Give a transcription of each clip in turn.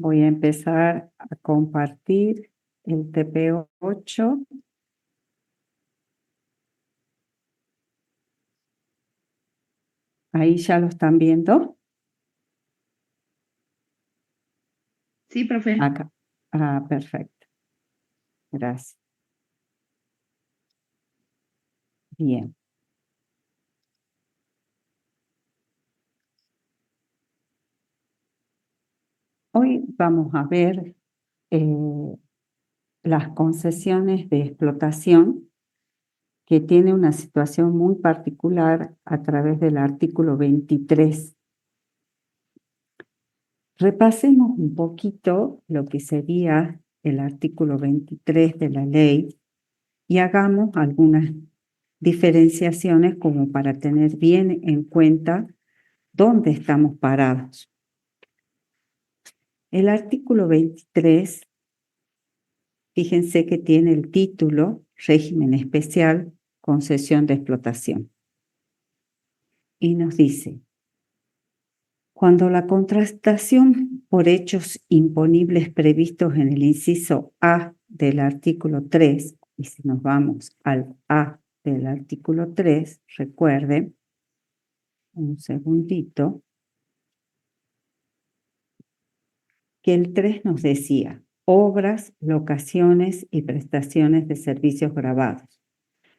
Voy a empezar a compartir el TP8. Ahí ya lo están viendo. Sí, profe. Acá. Perfecto. Gracias. Bien. Hoy vamos a ver las concesiones de explotación que tiene una situación muy particular a través del artículo 23. Repasemos un poquito lo que sería el artículo 23 de la ley y hagamos algunas diferenciaciones como para tener bien en cuenta dónde estamos parados. El artículo 23, fíjense que tiene el título Régimen Especial, Concesión de Explotación. Y nos dice, cuando la contratación por hechos imponibles previstos en el inciso A del artículo 3, y si nos vamos al A del artículo 3, recuerden, un segundito, que el 3 nos decía, obras, locaciones y prestaciones de servicios grabados.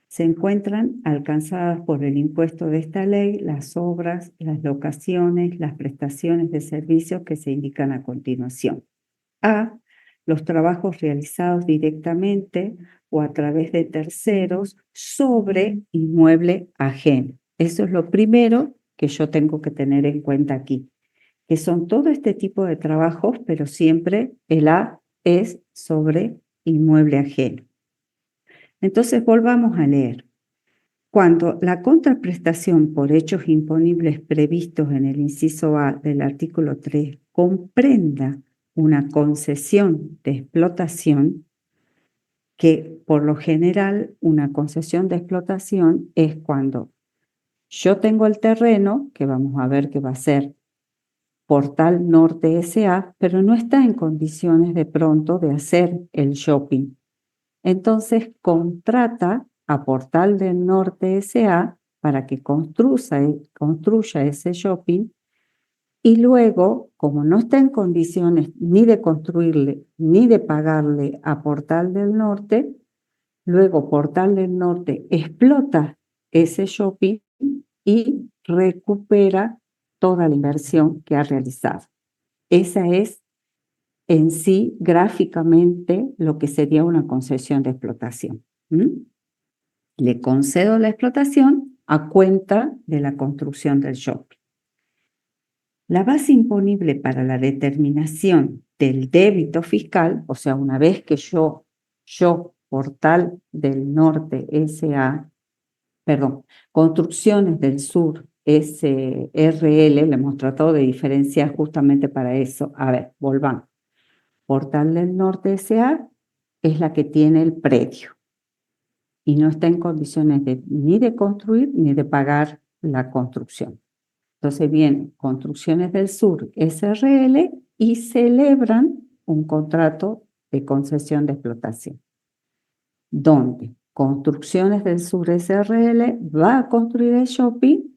Se encuentran alcanzadas por el impuesto de esta ley las obras, las locaciones, las prestaciones de servicios que se indican a continuación. A, los trabajos realizados directamente o a través de terceros sobre inmueble ajeno. Eso es lo primero que yo tengo que tener en cuenta aquí, que son todo este tipo de trabajos, pero siempre el A es sobre inmueble ajeno. Entonces volvamos a leer. Cuando la contraprestación por hechos imponibles previstos en el inciso A del artículo 3 comprenda una concesión de explotación, que por lo general una concesión de explotación es cuando yo tengo el terreno, que vamos a ver que va a ser Portal Norte S.A., pero no está en condiciones de pronto de hacer el shopping. Entonces contrata a Portal del Norte S.A. para que construya ese shopping y luego, como no está en condiciones ni de construirle ni de pagarle a Portal del Norte, luego Portal del Norte explota ese shopping y recupera toda la inversión que ha realizado. Esa es en sí gráficamente lo que sería una concesión de explotación. Le concedo la explotación a cuenta de la construcción del shopping. La base imponible para la determinación del débito fiscal, o sea, una vez que yo, Portal del Norte S.A., Construcciones del Sur S.R.L., le hemos tratado de diferenciar justamente para eso. A ver, volvamos. Portal del Norte S.A. es la que tiene el predio y no está en condiciones ni de construir ni de pagar la construcción. Entonces vienen Construcciones del Sur S.R.L. y celebran un contrato de concesión de explotación, donde Construcciones del Sur S.R.L. va a construir el shopping,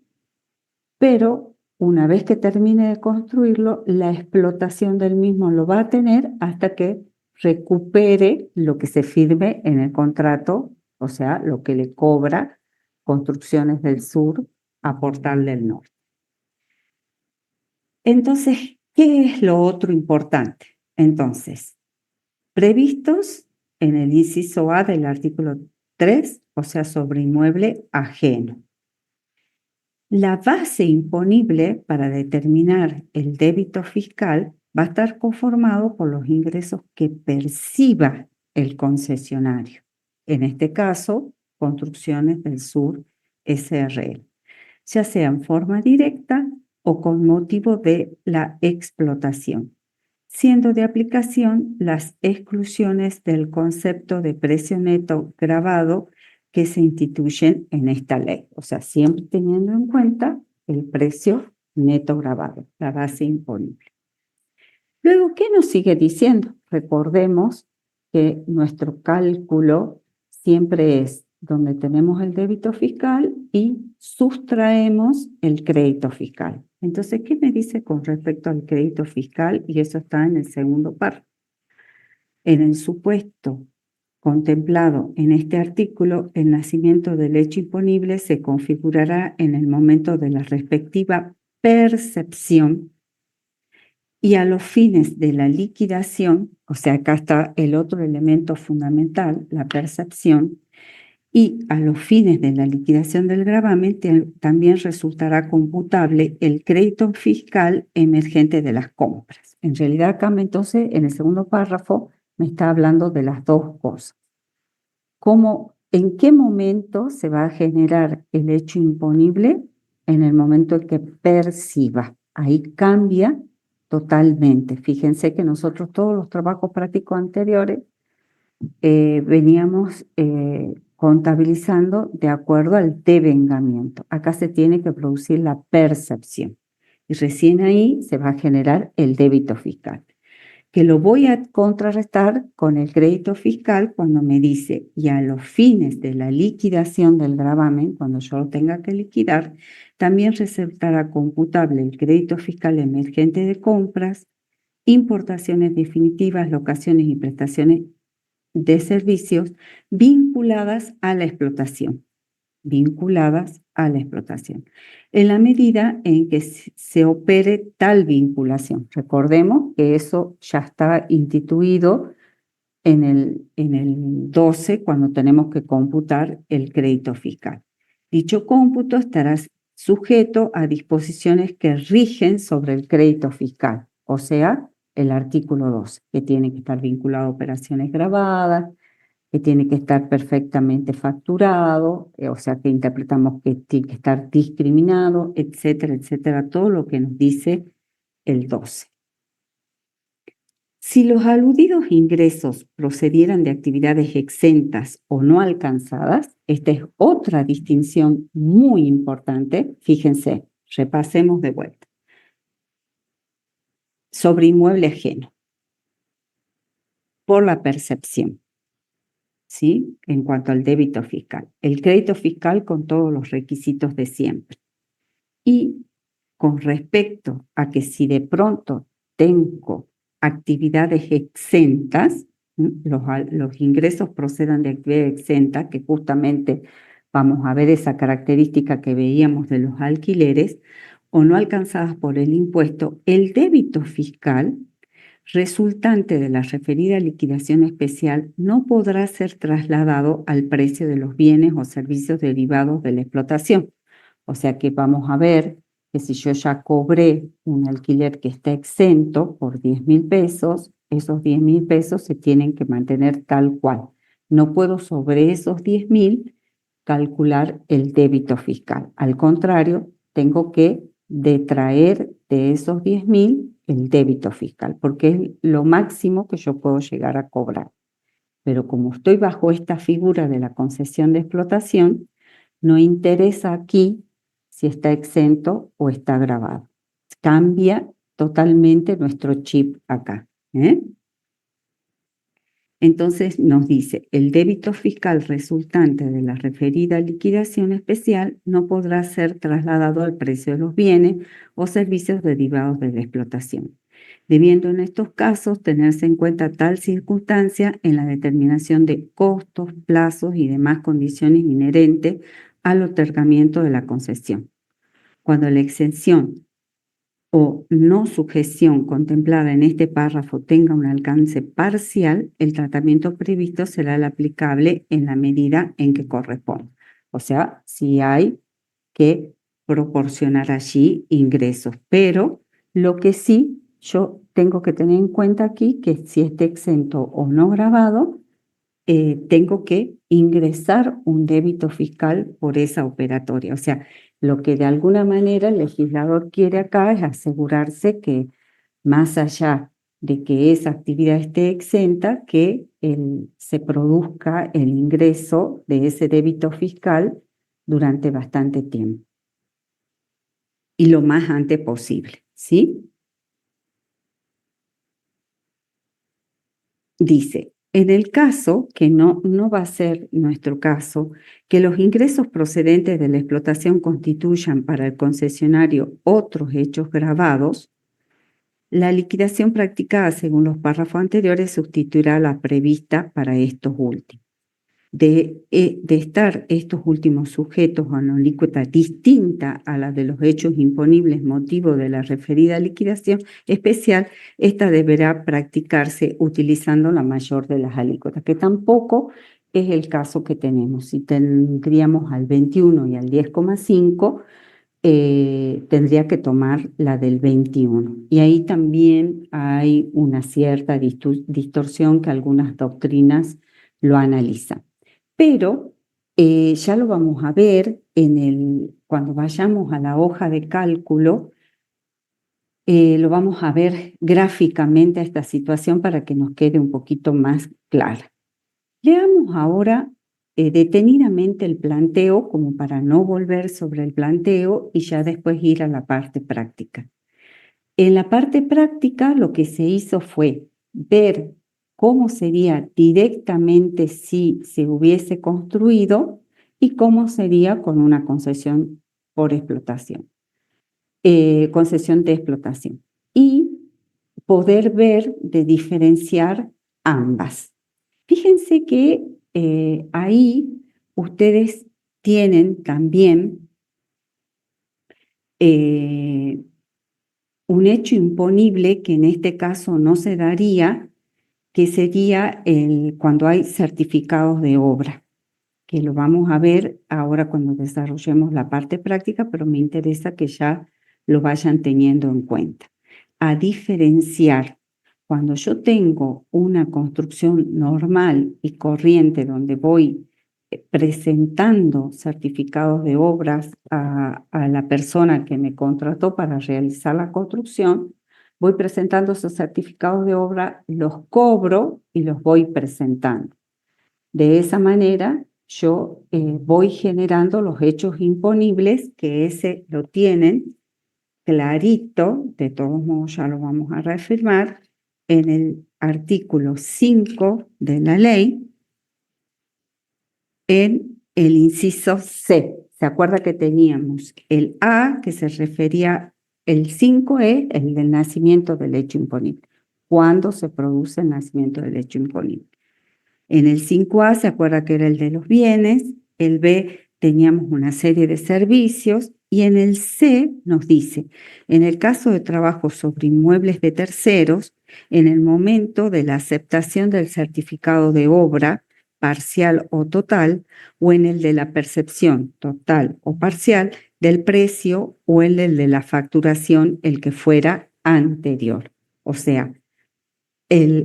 pero una vez que termine de construirlo, la explotación del mismo lo va a tener hasta que recupere lo que se firme en el contrato, o sea, lo que le cobra Construcciones del Sur a Portal del Norte. Entonces, ¿qué es lo otro importante? Entonces, previstos en el inciso A del artículo 3, o sea, sobre inmueble ajeno. La base imponible para determinar el débito fiscal va a estar conformado por los ingresos que perciba el concesionario. En este caso, Construcciones del Sur S.R.L., ya sea en forma directa o con motivo de la explotación, siendo de aplicación las exclusiones del concepto de precio neto gravado que se instituyen en esta ley. O sea, siempre teniendo en cuenta el precio neto gravado, la base imponible. Luego, ¿qué nos sigue diciendo? Recordemos que nuestro cálculo siempre es donde tenemos el débito fiscal y sustraemos el crédito fiscal. Entonces, ¿qué me dice con respecto al crédito fiscal? Y eso está en el segundo párrafo. En el supuesto contemplado en este artículo, el nacimiento del hecho imponible se configurará en el momento de la respectiva percepción y a los fines de la liquidación, o sea, acá está el otro elemento fundamental, la percepción, y a los fines de la liquidación del gravamen también resultará computable el crédito fiscal emergente de las compras. En realidad, acá entonces, en el segundo párrafo, me está hablando de las dos cosas. ¿En qué momento se va a generar el hecho imponible? En el momento en que perciba. Ahí cambia totalmente. Fíjense que nosotros todos los trabajos prácticos anteriores veníamos contabilizando de acuerdo al devengamiento. Acá se tiene que producir la percepción y recién ahí se va a generar el débito fiscal, que lo voy a contrarrestar con el crédito fiscal cuando me dice, y a los fines de la liquidación del gravamen, cuando yo lo tenga que liquidar, también resultará computable el crédito fiscal emergente de compras, importaciones definitivas, locaciones y prestaciones de servicios vinculadas a la explotación. En la medida en que se opere tal vinculación. Recordemos que eso ya está instituido en el 12 cuando tenemos que computar el crédito fiscal. Dicho cómputo estará sujeto a disposiciones que rigen sobre el crédito fiscal, o sea, el artículo 12, que tiene que estar vinculado a operaciones grabadas, que tiene que estar perfectamente facturado, o sea que interpretamos que tiene que estar discriminado, etcétera, etcétera, todo lo que nos dice el 12. Si los aludidos ingresos procedieran de actividades exentas o no alcanzadas, esta es otra distinción muy importante, fíjense, repasemos de vuelta. Sobre inmueble ajeno, por la percepción. ¿Sí? En cuanto al débito fiscal. El crédito fiscal con todos los requisitos de siempre. Y con respecto a que si de pronto tengo actividades exentas, los ingresos procedan de actividades exentas, que justamente vamos a ver esa característica que veíamos de los alquileres, o no alcanzadas por el impuesto, el débito fiscal resultante de la referida liquidación especial no podrá ser trasladado al precio de los bienes o servicios derivados de la explotación. O sea que vamos a ver que si yo ya cobré un alquiler que está exento por 10.000 pesos, esos 10.000 pesos se tienen que mantener tal cual. No puedo sobre esos 10.000 calcular el débito fiscal. Al contrario, tengo que detraer de esos 10.000 el débito fiscal, porque es lo máximo que yo puedo llegar a cobrar. Pero como estoy bajo esta figura de la concesión de explotación, no interesa aquí si está exento o está grabado. Cambia totalmente nuestro chip acá. Entonces nos dice, el débito fiscal resultante de la referida liquidación especial no podrá ser trasladado al precio de los bienes o servicios derivados de la explotación, debiendo en estos casos tenerse en cuenta tal circunstancia en la determinación de costos, plazos y demás condiciones inherentes al otorgamiento de la concesión. Cuando la exención o no sujeción contemplada en este párrafo tenga un alcance parcial, el tratamiento previsto será el aplicable en la medida en que corresponda. O sea, si hay que proporcionar allí ingresos, pero lo que sí yo tengo que tener en cuenta aquí que si esté exento o no grabado, tengo que ingresar un débito fiscal por esa operatoria. O sea, lo que de alguna manera el legislador quiere acá es asegurarse que más allá de que esa actividad esté exenta, que se produzca el ingreso de ese débito fiscal durante bastante tiempo y lo más antes posible, ¿sí? dice, en el caso, que no va a ser nuestro caso, que los ingresos procedentes de la explotación constituyan para el concesionario otros hechos gravados, la liquidación practicada según los párrafos anteriores sustituirá la prevista para estos últimos. De estar estos últimos sujetos a una alícuota distinta a la de los hechos imponibles motivo de la referida liquidación especial, esta deberá practicarse utilizando la mayor de las alícuotas, que tampoco es el caso que tenemos. Si tendríamos al 21 y al 10,5, tendría que tomar la del 21. Y ahí también hay una cierta distorsión que algunas doctrinas lo analizan. Pero ya lo vamos a ver cuando vayamos a la hoja de cálculo, lo vamos a ver gráficamente a esta situación para que nos quede un poquito más clara. Leamos ahora detenidamente el planteo, como para no volver sobre el planteo y ya después ir a la parte práctica. En la parte práctica lo que se hizo fue ver cómo sería directamente si se hubiese construido y cómo sería con una concesión por explotación, concesión de explotación. Y poder ver de diferenciar ambas. Fíjense que ahí ustedes tienen también un hecho imponible que en este caso no se daría, que sería cuando hay certificados de obra, que lo vamos a ver ahora cuando desarrollemos la parte práctica, pero me interesa que ya lo vayan teniendo en cuenta. A diferenciar, cuando yo tengo una construcción normal y corriente donde voy presentando certificados de obras a la persona que me contrató para realizar la construcción, voy presentando esos certificados de obra, los cobro y los voy presentando. De esa manera, yo voy generando los hechos imponibles, que ese lo tienen clarito, de todos modos ya lo vamos a reafirmar, en el artículo 5 de la ley, en el inciso C. ¿Se acuerda que teníamos el A, que se refería, el 5 es el del nacimiento del hecho imponible? ¿Cuándo se produce el nacimiento del hecho imponible? En el 5A se acuerda que era el de los bienes, el B teníamos una serie de servicios y en el C nos dice, en el caso de trabajo sobre inmuebles de terceros, en el momento de la aceptación del certificado de obra, parcial o total, o en el de la percepción total o parcial del precio o en el de la facturación, el que fuera anterior. O sea,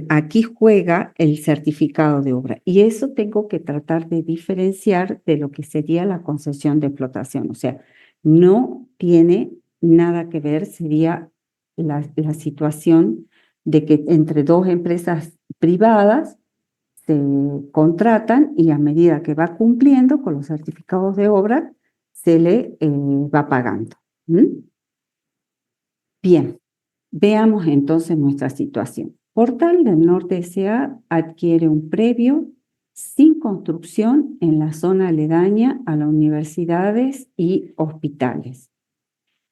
aquí juega el certificado de obra y eso tengo que tratar de diferenciar de lo que sería la concesión de explotación. O sea, no tiene nada que ver, sería la situación de que entre dos empresas privadas se contratan y a medida que va cumpliendo con los certificados de obra, se le va pagando. Bien, veamos entonces nuestra situación. Portal del Norte S.A. adquiere un predio sin construcción en la zona aledaña a las universidades y hospitales.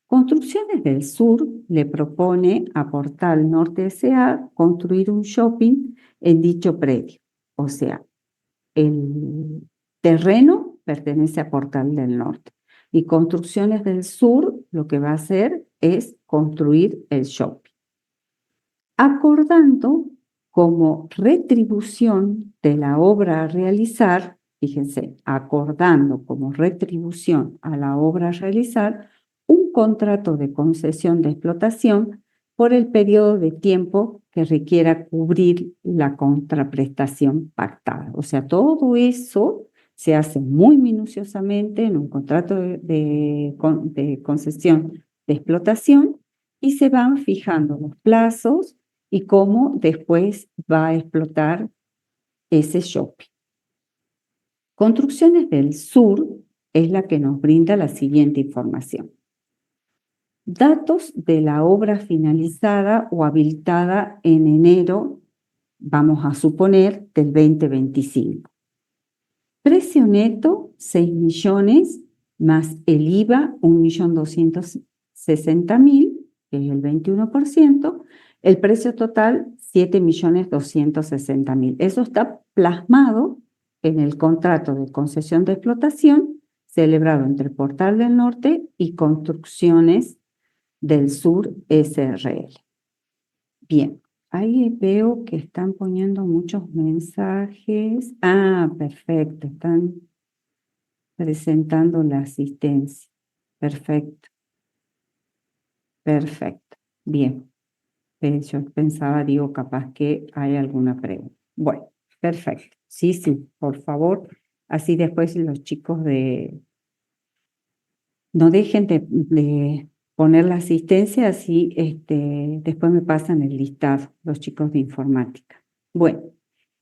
Construcciones del Sur le propone a Portal Norte S.A. construir un shopping en dicho predio. O sea, el terreno pertenece a Portal del Norte. Y Construcciones del Sur lo que va a hacer es construir el shopping, acordando como retribución de la obra a realizar, fíjense, acordando como retribución a la obra a realizar un contrato de concesión de explotación por el periodo de tiempo que requiera cubrir la contraprestación pactada. O sea, todo eso se hace muy minuciosamente en un contrato de concesión de explotación y se van fijando los plazos y cómo después va a explotar ese shopping. Construcciones del Sur es la que nos brinda la siguiente información. Datos de la obra finalizada o habilitada en enero vamos a suponer, del 2025. Precio neto, 6 millones, más el IVA, 1.260.000, que es el 21%. El precio total, 7.260.000. Eso está plasmado en el contrato de concesión de explotación celebrado entre Portal del Norte y Construcciones del Sur SRL. Bien, ahí veo que están poniendo muchos mensajes. Ah, perfecto, están presentando la asistencia. Perfecto, perfecto. Bien, yo pensaba, digo, capaz que hay alguna pregunta. Bueno, perfecto. Sí, sí, por favor. Así después los chicos no dejen de poner la asistencia, así después me pasan el listado, los chicos de informática. Bueno,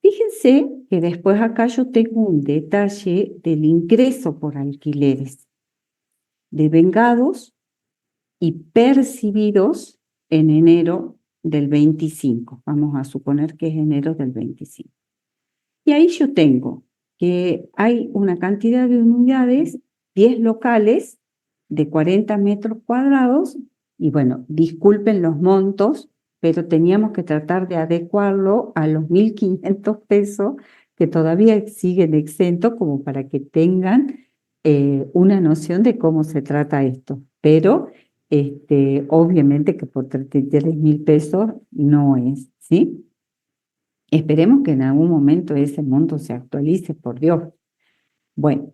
fíjense que después acá yo tengo un detalle del ingreso por alquileres, devengados y percibidos en enero del 25. Vamos a suponer que es enero del 25. Y ahí yo tengo que hay una cantidad de unidades, 10 locales de 40 metros cuadrados, y bueno, disculpen los montos, pero teníamos que tratar de adecuarlo a los 1.500 pesos que todavía siguen exentos, como para que tengan una noción de cómo se trata esto. Pero obviamente que por 33.000 pesos no es, ¿sí? Esperemos que en algún momento ese monto se actualice, por Dios. Bueno,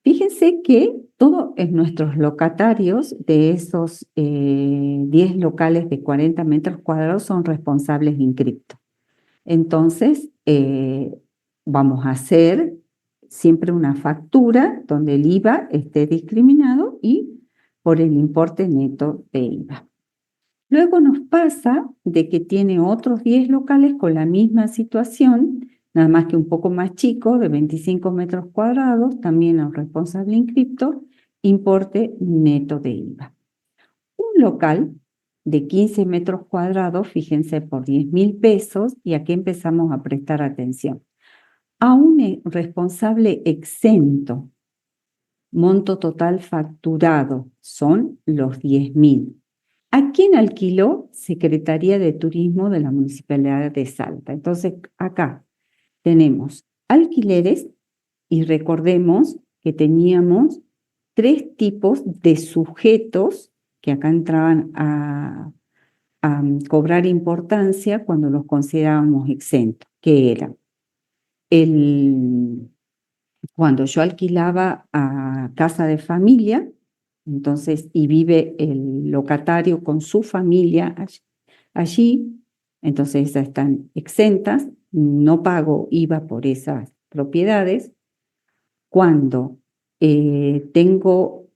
fíjense que todos nuestros locatarios de esos 10 locales de 40 metros cuadrados son responsables inscriptos. Entonces, vamos a hacer siempre una factura donde el IVA esté discriminado y por el importe neto de IVA. Luego nos pasa de que tiene otros 10 locales con la misma situación, nada más que un poco más chico, de 25 metros cuadrados, también a un responsable inscripto, importe neto de IVA. Un local de 15 metros cuadrados, fíjense, por 10.000 pesos, y aquí empezamos a prestar atención. A un responsable exento, monto total facturado, son los 10.000. ¿A quién alquiló? Secretaría de Turismo de la Municipalidad de Salta. Entonces, acá tenemos alquileres y recordemos que teníamos 3 tipos de sujetos que acá entraban a cobrar importancia cuando los considerábamos exentos, que eran cuando yo alquilaba a casa de familia, entonces, y vive el locatario con su familia allí, entonces esas están exentas, no pago IVA por esas propiedades. Cuando tengo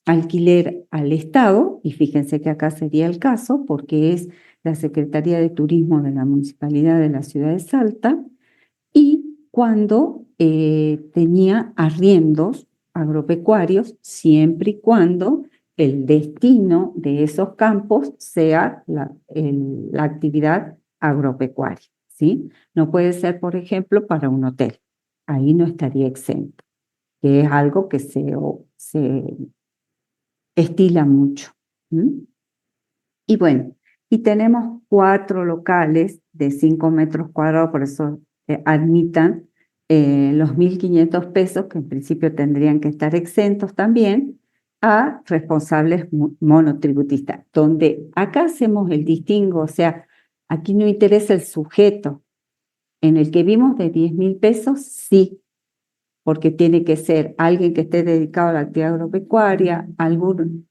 alquiler al Estado, y fíjense que acá sería el caso, porque es la Secretaría de Turismo de la Municipalidad de la Ciudad de Salta, y cuando tenía arriendos agropecuarios, siempre y cuando el destino de esos campos sea la actividad agropecuaria, ¿sí? No puede ser, por ejemplo, para un hotel. Ahí no estaría exento, que es algo que se estila mucho. Y bueno, y tenemos 4 locales de 5 metros cuadrados, por eso admitan los 1.500 pesos, que en principio tendrían que estar exentos también, a responsables monotributistas, donde acá hacemos el distingo, o sea, aquí no interesa el sujeto. En el que vimos de 10.000 pesos, sí, porque tiene que ser alguien que esté dedicado a la actividad agropecuaria, algún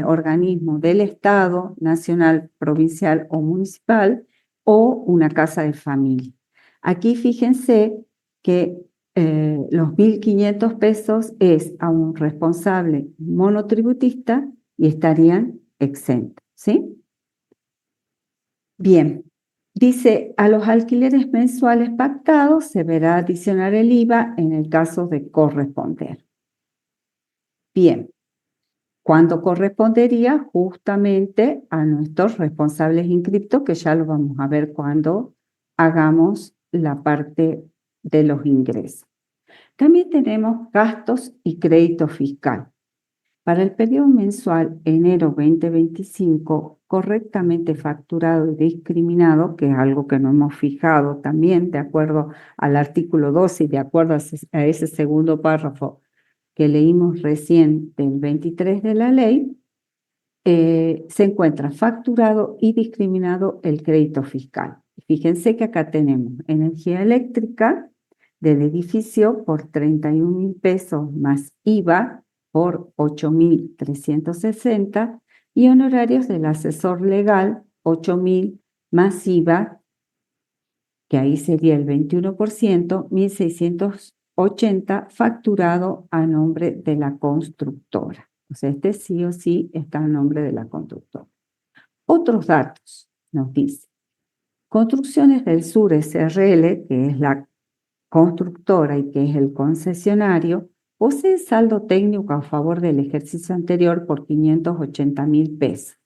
organismo del Estado, nacional, provincial o municipal, o una casa de familia. Aquí fíjense que los 1.500 pesos es a un responsable monotributista y estarían exentos, ¿sí? Bien, dice, a los alquileres mensuales pactados se verá adicionar el IVA en el caso de corresponder. Bien, cuando correspondería justamente a nuestros responsables inscriptos, que ya lo vamos a ver cuando hagamos la parte de los ingresos. También tenemos gastos y crédito fiscal. Para el periodo mensual enero 2025, correctamente facturado y discriminado, que es algo que no hemos fijado también de acuerdo al artículo 12 y de acuerdo a ese segundo párrafo que leímos recién del 23 de la ley, se encuentra facturado y discriminado el crédito fiscal. Fíjense que acá tenemos energía eléctrica del edificio por 31.000 pesos más IVA por 8.360 y honorarios del asesor legal 8.000 más IVA, que ahí sería el 21%, 1.680 facturado a nombre de la constructora. O sea, este sí o sí está a nombre de la constructora. Otros datos nos dice. Construcciones del Sur SRL, que es la constructora y que es el concesionario, posee saldo técnico a favor del ejercicio anterior por 580.000 pesos.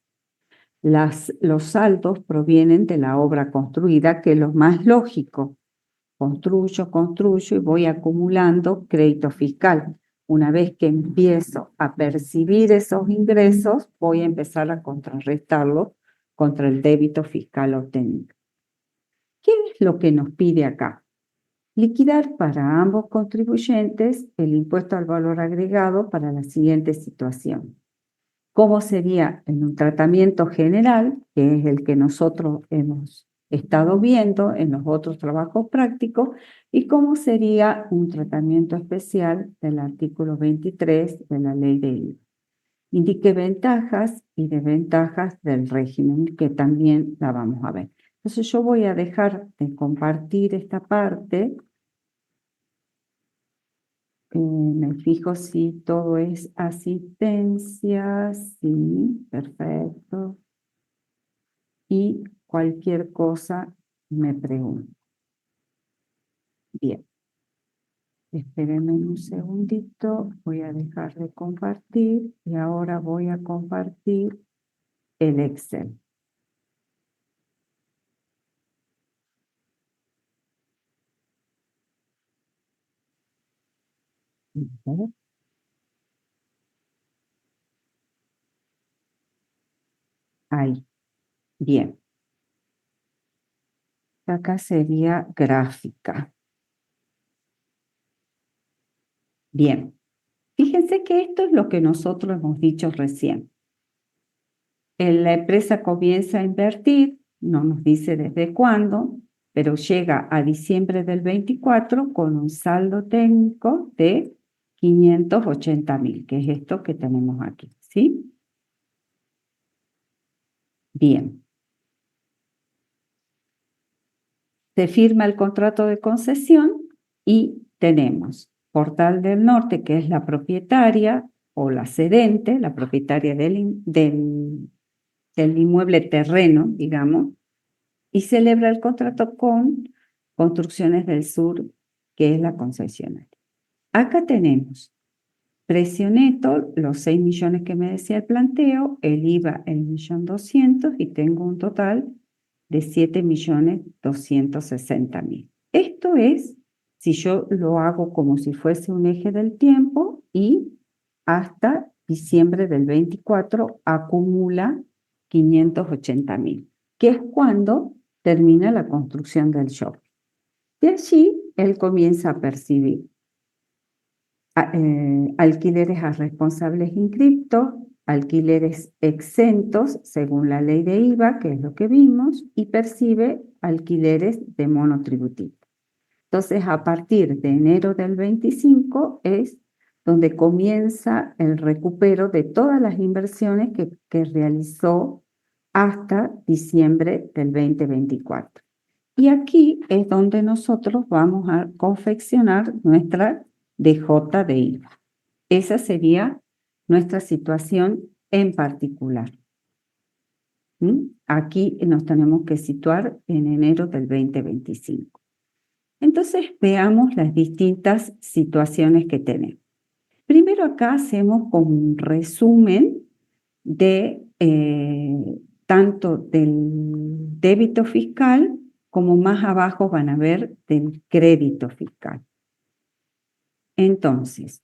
Los saldos provienen de la obra construida, que es lo más lógico. Construyo y voy acumulando crédito fiscal. Una vez que empiezo a percibir esos ingresos, voy a empezar a contrarrestarlos contra el débito fiscal obtenido. ¿Qué es lo que nos pide acá? Liquidar para ambos contribuyentes el impuesto al valor agregado para la siguiente situación. ¿Cómo sería en un tratamiento general, que es el que nosotros hemos estado viendo en los otros trabajos prácticos, y cómo sería un tratamiento especial del artículo 23 de la ley de IVA? Indique ventajas y desventajas del régimen, que también la vamos a ver. Entonces yo voy a dejar de compartir esta parte. Me fijo si todo es asistencia, sí, perfecto. Y cualquier cosa me pregunto. Bien, espérenme un segundito, voy a dejar de compartir y ahora voy a compartir el Excel. Ahí, bien. Acá sería gráfica. Bien, fíjense que esto es lo que nosotros hemos dicho recién. La empresa comienza a invertir, no nos dice desde cuándo, pero llega a diciembre del 24 con un saldo técnico de 580.000, que es esto que tenemos aquí, ¿sí? Bien. Se firma el contrato de concesión y tenemos Portal del Norte, que es la propietaria o la cedente, la propietaria del inmueble terreno, digamos, y celebra el contrato con Construcciones del Sur, que es la concesionaria. Acá tenemos precio neto, los 6 millones que me decía el planteo, el IVA, el 1.200.000, y tengo un total de 7.260.000. Esto es si yo lo hago como si fuese un eje del tiempo y hasta diciembre del 24 acumula 580.000, que es cuando termina la construcción del shopping. De allí él comienza a percibir alquileres a responsables inscriptos, alquileres exentos según la ley de IVA, que es lo que vimos, y percibe alquileres de monotributivo. Entonces, a partir de enero del 25 es donde comienza el recupero de todas las inversiones que realizó hasta diciembre del 2024. Y aquí es donde nosotros vamos a confeccionar nuestra DJ de IVA. Esa sería nuestra situación en particular. Aquí nos tenemos que situar en enero del 2025. Entonces veamos las distintas situaciones que tenemos. Primero acá hacemos como un resumen de tanto del débito fiscal como más abajo van a ver del crédito fiscal. Entonces,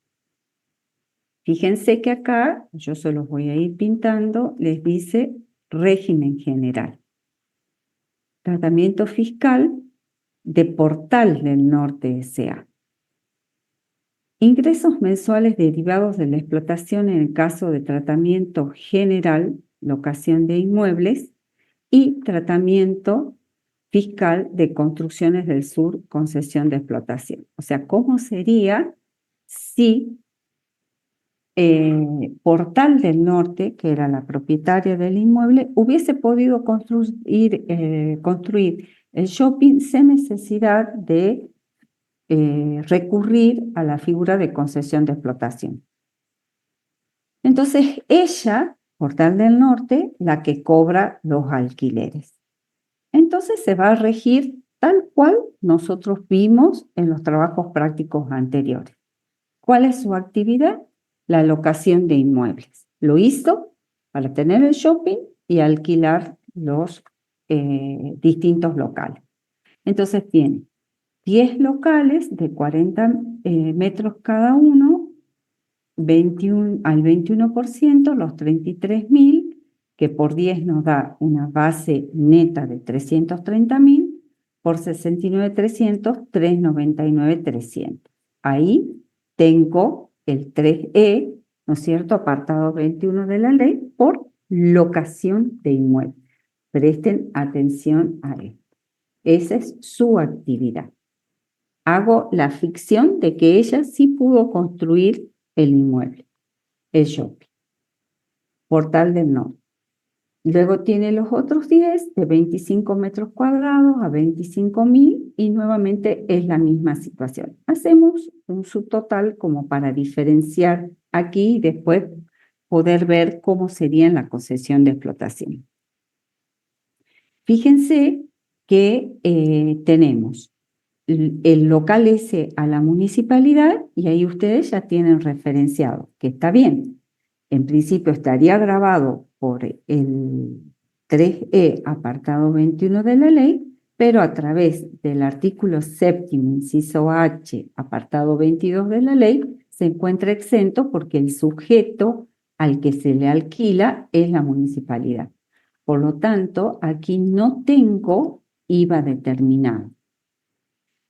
fíjense que acá, yo se los voy a ir pintando, les dice régimen general. Tratamiento fiscal de Portal del Norte S.A. Ingresos mensuales derivados de la explotación en el caso de tratamiento general, locación de inmuebles, y tratamiento fiscal de construcciones del sur, concesión de explotación. O sea, ¿cómo sería si Portal del Norte, que era la propietaria del inmueble, hubiese podido construir el shopping sin necesidad de recurrir a la figura de concesión de explotación? Entonces, ella, Portal del Norte, la que cobra los alquileres. Entonces, se va a regir tal cual nosotros vimos en los trabajos prácticos anteriores. ¿Cuál es su actividad? La locación de inmuebles. Lo hizo para tener el shopping y alquilar los distintos locales. Entonces tiene 10 locales de 40 metros cada uno, al 21%, los 33.000, que por 10 nos da una base neta de 330.000, por 69.300, 399.300. Ahí tengo el 3E, ¿no es cierto?, apartado 21 de la ley, por locación de inmuebles. Presten atención a esto. Esa es su actividad. Hago la ficción de que ella sí pudo construir el inmueble, el shopping. Portal del Norte. Luego tiene los otros 10 de 25 metros cuadrados a 25.000 y nuevamente es la misma situación. Hacemos un subtotal como para diferenciar aquí y después poder ver cómo sería en la concesión de explotación. Fíjense que tenemos el local ese a la municipalidad y ahí ustedes ya tienen referenciado, que está bien. En principio estaría grabado por el 3E apartado 21 de la ley, pero a través del artículo 7º, inciso H, apartado 22 de la ley, se encuentra exento porque el sujeto al que se le alquila es la municipalidad. Por lo tanto, aquí no tengo IVA determinado.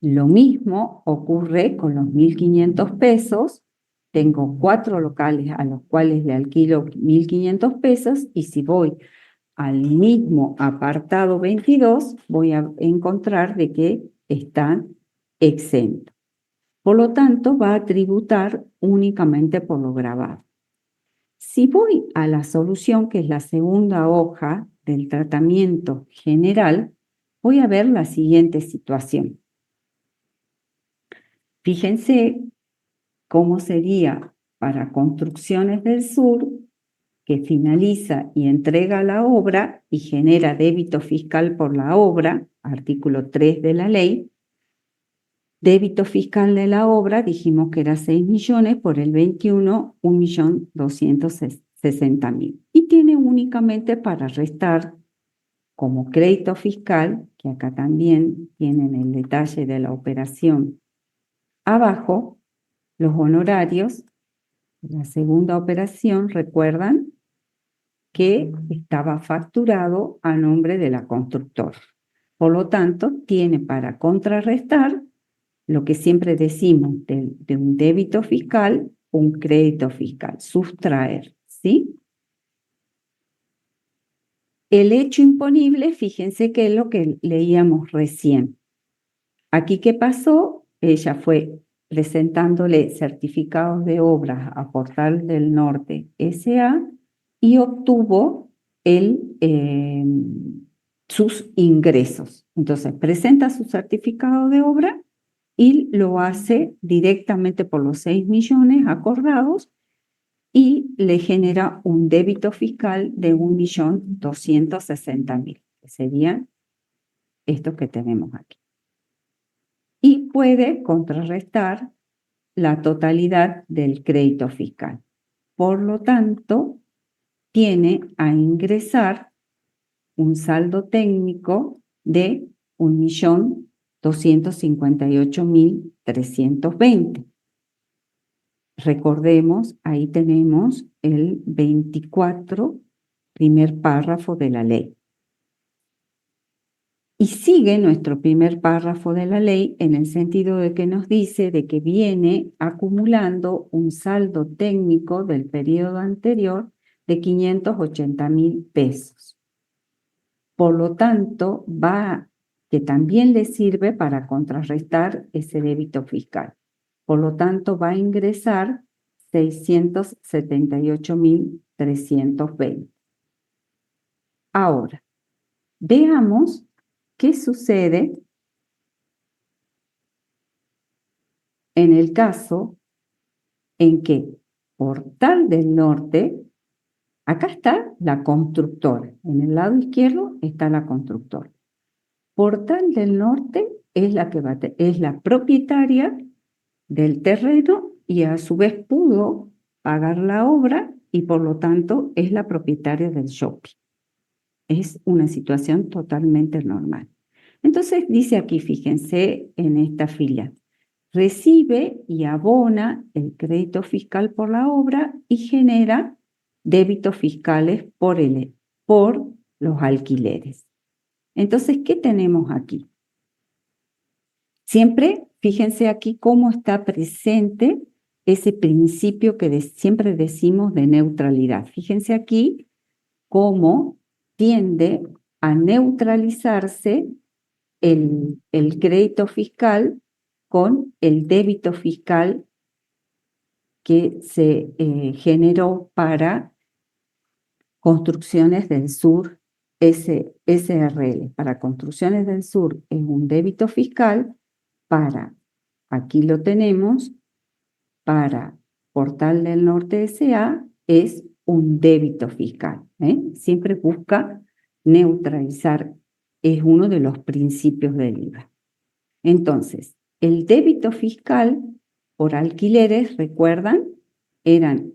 Lo mismo ocurre con los 1.500 pesos. Tengo 4 locales a los cuales le alquilo 1.500 pesos y si voy al mismo apartado 22, voy a encontrar de que están exentos. Por lo tanto, va a tributar únicamente por lo grabado. Si voy a la solución, que es la segunda hoja del tratamiento general, voy a ver la siguiente situación. Fíjense cómo sería para Construcciones del Sur, que finaliza y entrega la obra y genera débito fiscal por la obra, artículo 3 de la ley. Débito fiscal de la obra, dijimos que era 6 millones, por el 21, 1.260.000. Y tiene únicamente para restar como crédito fiscal, que acá también tienen el detalle de la operación abajo, los honorarios. La segunda operación, recuerdan que estaba facturado a nombre de la constructora. Por lo tanto, tiene para contrarrestar lo que siempre decimos de un débito fiscal, un crédito fiscal, sustraer, ¿sí? El hecho imponible, fíjense que es lo que leíamos recién. Aquí, ¿qué pasó? Ella fue presentándole certificados de obras a Portal del Norte S.A. y obtuvo sus ingresos. Entonces, presenta su certificado de obra y lo hace directamente por los 6 millones acordados y le genera un débito fiscal de 1.260.000, que serían estos que tenemos aquí. Y puede contrarrestar la totalidad del crédito fiscal. Por lo tanto, tiene a ingresar un saldo técnico de 1.258.320. Recordemos, ahí tenemos el 24, primer párrafo de la ley. Y sigue nuestro primer párrafo de la ley en el sentido de que nos dice de que viene acumulando un saldo técnico del periodo anterior de 580.000 pesos. Por lo tanto, que también le sirve para contrarrestar ese débito fiscal. Por lo tanto, va a ingresar 678.320. Ahora, veamos qué sucede en el caso en que Portal del Norte, acá está la constructora, en el lado izquierdo está la constructora. Portal del Norte es la propietaria del terreno y a su vez pudo pagar la obra y por lo tanto es la propietaria del shopping. Es una situación totalmente normal. Entonces dice aquí, fíjense en esta fila, recibe y abona el crédito fiscal por la obra y genera débitos fiscales por los alquileres. Entonces, ¿qué tenemos aquí? Siempre, fíjense aquí cómo está presente ese principio que siempre decimos de neutralidad. Fíjense aquí cómo tiende a neutralizarse el crédito fiscal con el débito fiscal que se generó para Construcciones del Sur SRL. Para Construcciones del Sur es un débito fiscal, aquí lo tenemos, para Portal del Norte S.A. es un débito fiscal. Siempre busca neutralizar, es uno de los principios del IVA. Entonces, el débito fiscal por alquileres, ¿recuerdan? Eran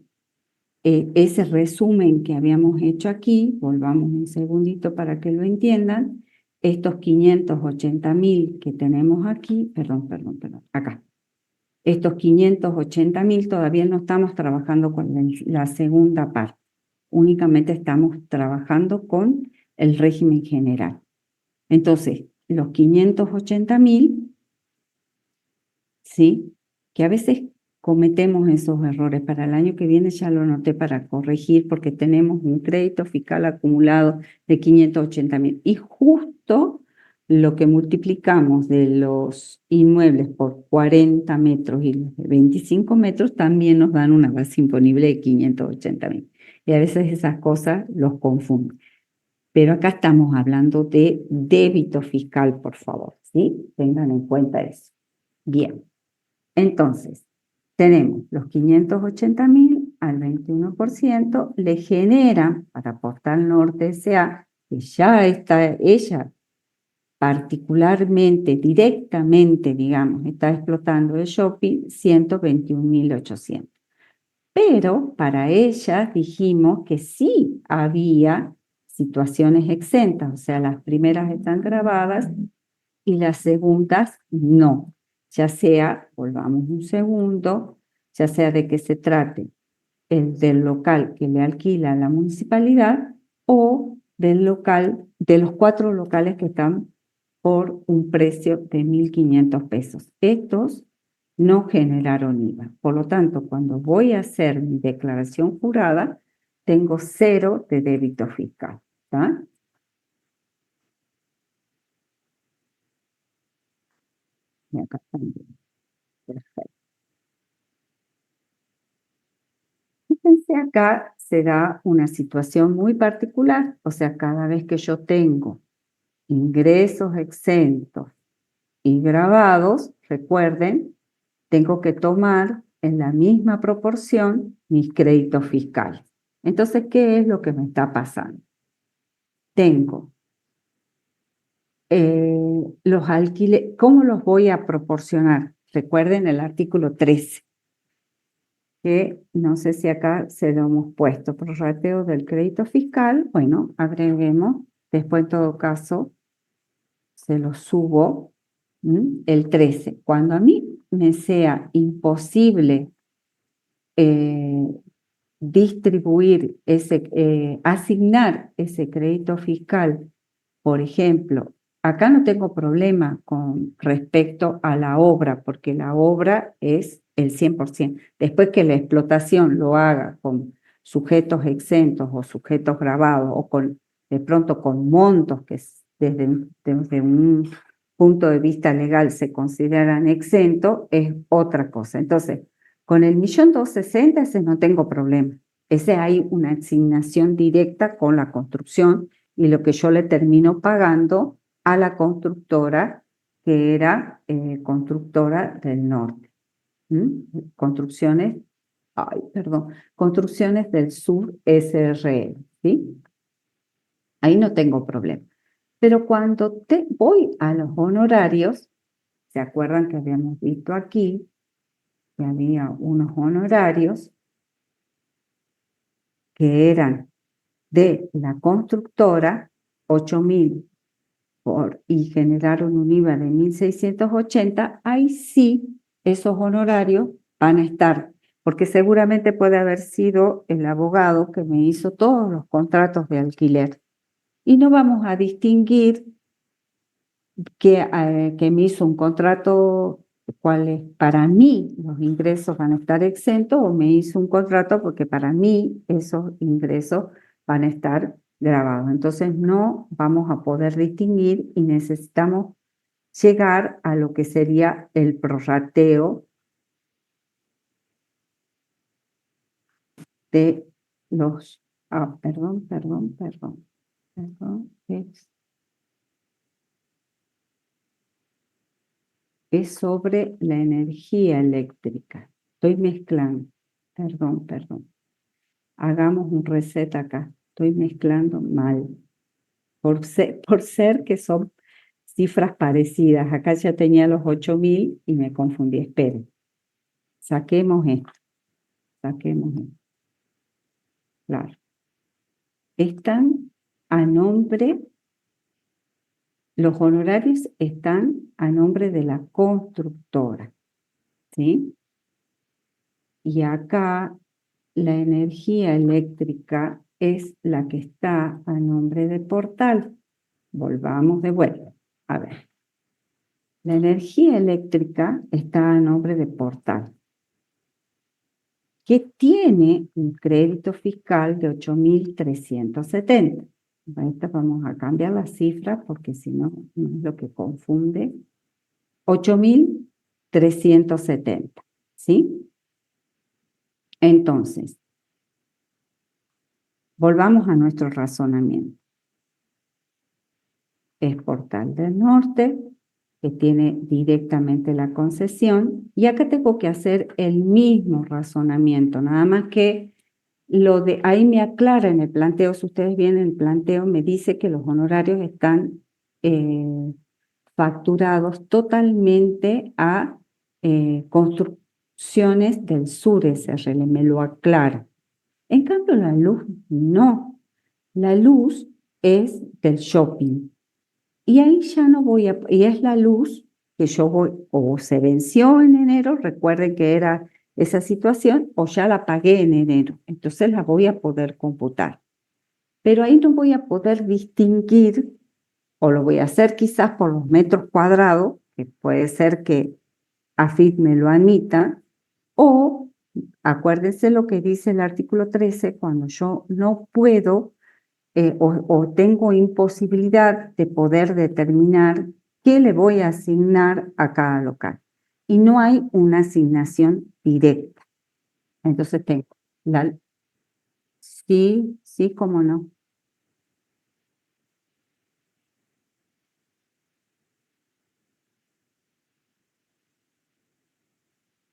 ese resumen que habíamos hecho aquí, volvamos un segundito para que lo entiendan, estos 580.000 que tenemos aquí, acá. Estos 580.000 todavía no estamos trabajando con la segunda parte, únicamente estamos trabajando con el régimen general. Entonces, los 580.000, ¿sí? Que a veces cometemos esos errores. Para el año que viene ya lo anoté para corregir porque tenemos un crédito fiscal acumulado de 580.000 y justo lo que multiplicamos de los inmuebles por 40 metros y los de 25 metros también nos dan una base imponible de 580.000. Y a veces esas cosas los confunden. Pero acá estamos hablando de débito fiscal, por favor, ¿sí? Tengan en cuenta eso. Bien, entonces, tenemos los 580.000 al 21%, le genera para Portal Norte S.A., que ya está ella particularmente, directamente, digamos, está explotando el shopping, 121.800. Pero para ella dijimos que sí había situaciones exentas, o sea, las primeras están grabadas y las segundas no. Ya sea, volvamos un segundo, ya sea de que se trate del local que le alquila la municipalidad o del local, de los 4 locales que están por un precio de 1.500 pesos. Estos no generaron IVA. Por lo tanto, cuando voy a hacer mi declaración jurada, tengo 0 de débito fiscal. ¿Está? Y acá también. Perfecto. Fíjense, acá se da una situación muy particular, o sea, cada vez que yo tengo ingresos exentos y grabados, recuerden, tengo que tomar en la misma proporción mis créditos fiscales. Entonces, ¿qué es lo que me está pasando? Tengo los alquileres, ¿cómo los voy a proporcionar? Recuerden el artículo 13. que no sé si acá se lo hemos puesto, prorrateo del crédito fiscal, bueno, agreguemos, después en todo caso se lo subo, el 13. Cuando a mí me sea imposible distribuir asignar ese crédito fiscal, por ejemplo, acá no tengo problema con respecto a la obra, porque la obra es el 100%. Después que la explotación lo haga con sujetos exentos o sujetos grabados o de pronto con montos que desde un punto de vista legal se consideran exentos, es otra cosa. Entonces, con el 1.260.000 ese no tengo problema. Ese hay una asignación directa con la construcción y lo que yo le termino pagando a la constructora que era Constructora del Norte. Construcciones, Construcciones del Sur SRL, ¿sí? Ahí no tengo problema. Pero cuando voy a los honorarios, ¿se acuerdan que habíamos visto aquí que había unos honorarios que eran de la constructora, 8.000 y generaron un IVA de 1.680, ahí sí esos honorarios van a estar, porque seguramente puede haber sido el abogado que me hizo todos los contratos de alquiler. Y no vamos a distinguir que me hizo un contrato, cuáles para mí los ingresos van a estar exentos, o me hizo un contrato porque para mí esos ingresos van a estar grabados. Entonces no vamos a poder distinguir y necesitamos llegar a lo que sería el prorrateo de los, perdón, es sobre la energía eléctrica. Estoy mezclando, perdón. Hagamos un reset acá. Estoy mezclando mal. Por ser que son cifras parecidas. Acá ya tenía los 8.000 y me confundí. Esperen. Saquemos esto. Claro. Están a nombre, los honorarios están a nombre de la constructora, ¿sí? Y acá la energía eléctrica es la que está a nombre de Portal. Volvamos de vuelta. A ver. La energía eléctrica está a nombre de Portal, que tiene un crédito fiscal de 8.370. Ahorita vamos a cambiar la cifra porque si no, no es lo que confunde. 8.370, ¿sí? Entonces, volvamos a nuestro razonamiento. Es Portal del Norte, que tiene directamente la concesión, y acá tengo que hacer el mismo razonamiento, nada más que ahí me aclara en el planteo, si ustedes ven el planteo, me dice que los honorarios están facturados totalmente a Construcciones del Sur SRL, me lo aclara. En cambio, la luz no. La luz es del shopping. Y ahí ya no y es la luz que yo voy, o se venció en enero, recuerden que era esa situación, o ya la pagué en enero, entonces la voy a poder computar. Pero ahí no voy a poder distinguir, o lo voy a hacer quizás por los metros cuadrados, que puede ser que AFIP me lo admita, o acuérdense lo que dice el artículo 13, cuando yo no puedo o tengo imposibilidad de poder determinar qué le voy a asignar a cada local. Y no hay una asignación directa. Entonces tengo la... Sí, cómo no.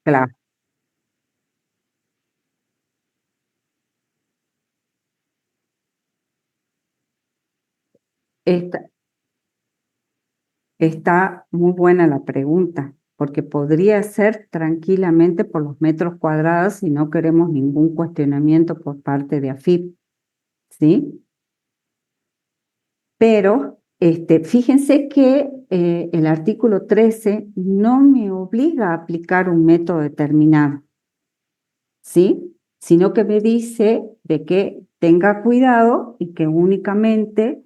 Claro. Está muy buena la pregunta. porque podría ser tranquilamente por los metros cuadrados y no queremos ningún cuestionamiento por parte de AFIP, ¿sí? Pero fíjense que el artículo 13 no me obliga a aplicar un método determinado, ¿sí? Sino que me dice de que tenga cuidado y que únicamente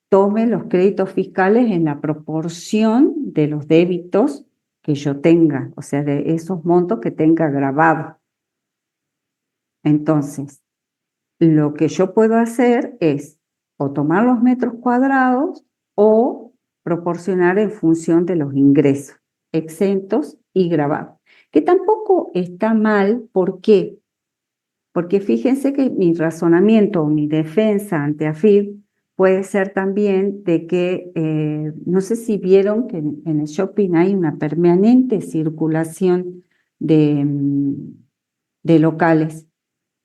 tome los créditos fiscales en la proporción de los débitos que yo tenga, o sea, de esos montos que tenga grabados. Entonces, lo que yo puedo hacer es o tomar los metros cuadrados o proporcionar en función de los ingresos, exentos y grabados. Que tampoco está mal, ¿por qué? Porque fíjense que mi razonamiento o mi defensa ante AFIP puede ser también de que, no sé si vieron que en el shopping hay una permanente circulación de locales.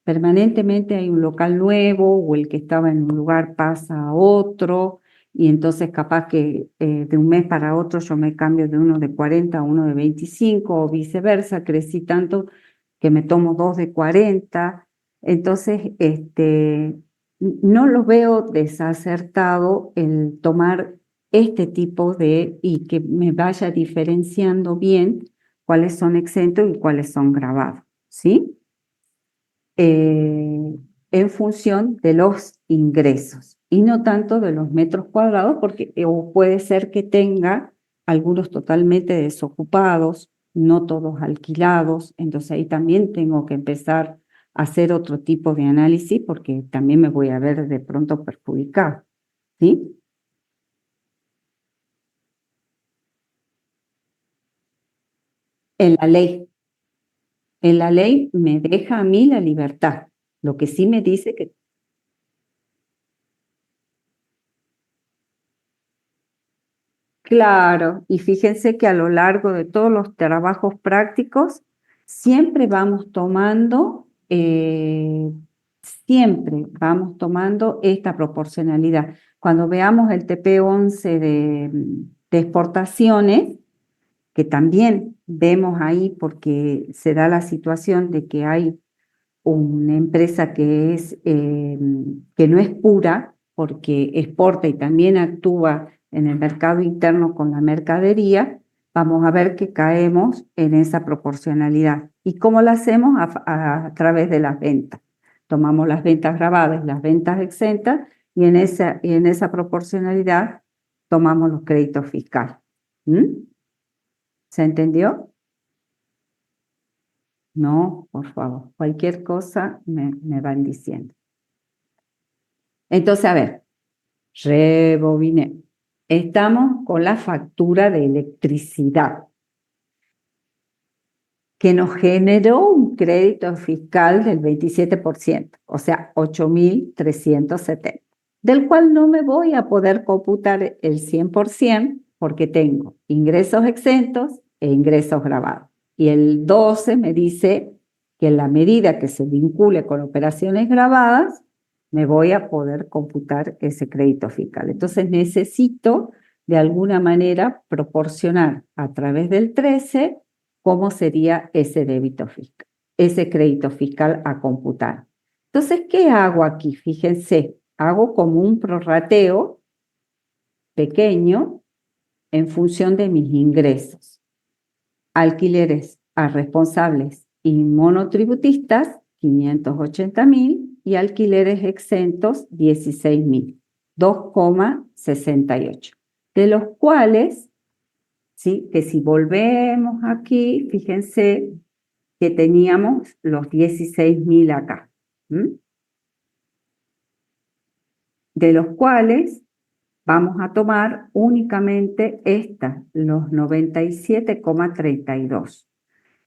Permanentemente hay un local nuevo o el que estaba en un lugar pasa a otro y entonces capaz que de un mes para otro yo me cambio de uno de 40 a uno de 25 o viceversa, crecí tanto que me tomo dos de 40. Entonces, no lo veo desacertado el tomar este tipo y que me vaya diferenciando bien cuáles son exentos y cuáles son grabados, ¿sí? En función de los ingresos y no tanto de los metros cuadrados, porque o puede ser que tenga algunos totalmente desocupados, no todos alquilados, entonces ahí también tengo que empezar a hacer otro tipo de análisis porque también me voy a ver de pronto perjudicado, ¿sí? En la ley me deja a mí la libertad, lo que sí me dice que claro, y fíjense que a lo largo de todos los trabajos prácticos siempre siempre vamos tomando esta proporcionalidad. Cuando veamos el TP11 de exportaciones, que también vemos ahí porque se da la situación de que hay una empresa que no es pura porque exporta y también actúa en el mercado interno con la mercadería, vamos a ver que caemos en esa proporcionalidad. ¿Y cómo la hacemos? A través de las ventas. Tomamos las ventas grabadas, las ventas exentas, y en esa proporcionalidad tomamos los créditos fiscales. ¿Mm? ¿Se entendió? No, por favor, cualquier cosa me van diciendo. Entonces, a ver, rebobine. Estamos con la factura de electricidad, que nos generó un crédito fiscal del 27%, o sea, 8.370, del cual no me voy a poder computar el 100% porque tengo ingresos exentos e ingresos grabados. Y el 12 me dice que en la medida que se vincule con operaciones grabadas, me voy a poder computar ese crédito fiscal. Entonces necesito de alguna manera proporcionar a través del 13 cómo sería ese débito fiscal, ese crédito fiscal a computar. Entonces, ¿qué hago aquí? Fíjense, hago como un prorrateo pequeño en función de mis ingresos. Alquileres a responsables y monotributistas, 580.000, y alquileres exentos, 16.000, 2,68, de los cuales, ¿sí? Que si volvemos aquí, fíjense que teníamos los 16.000 acá, ¿m? De los cuales vamos a tomar únicamente estas, los 97,32.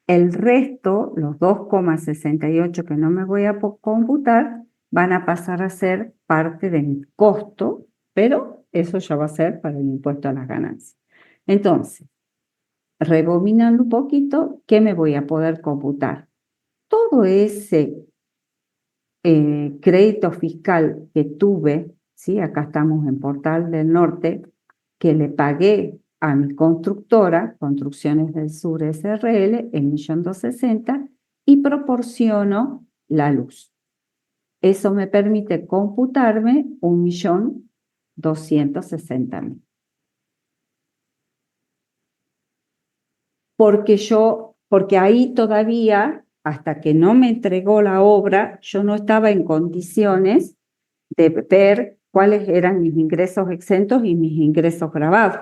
El resto, los 2,68 que no me voy a computar, van a pasar a ser parte de mi costo, pero eso ya va a ser para el impuesto a las ganancias. Entonces, rebobinando un poquito, ¿qué me voy a poder computar? Todo ese crédito fiscal que tuve, ¿sí? Acá estamos en Portal del Norte, que le pagué a mi constructora, Construcciones del Sur SRL, el 1.260.000, y proporciono la luz. Eso me permite computarme 1.260.000. Porque ahí todavía, hasta que no me entregó la obra, yo no estaba en condiciones de ver cuáles eran mis ingresos exentos y mis ingresos grabados.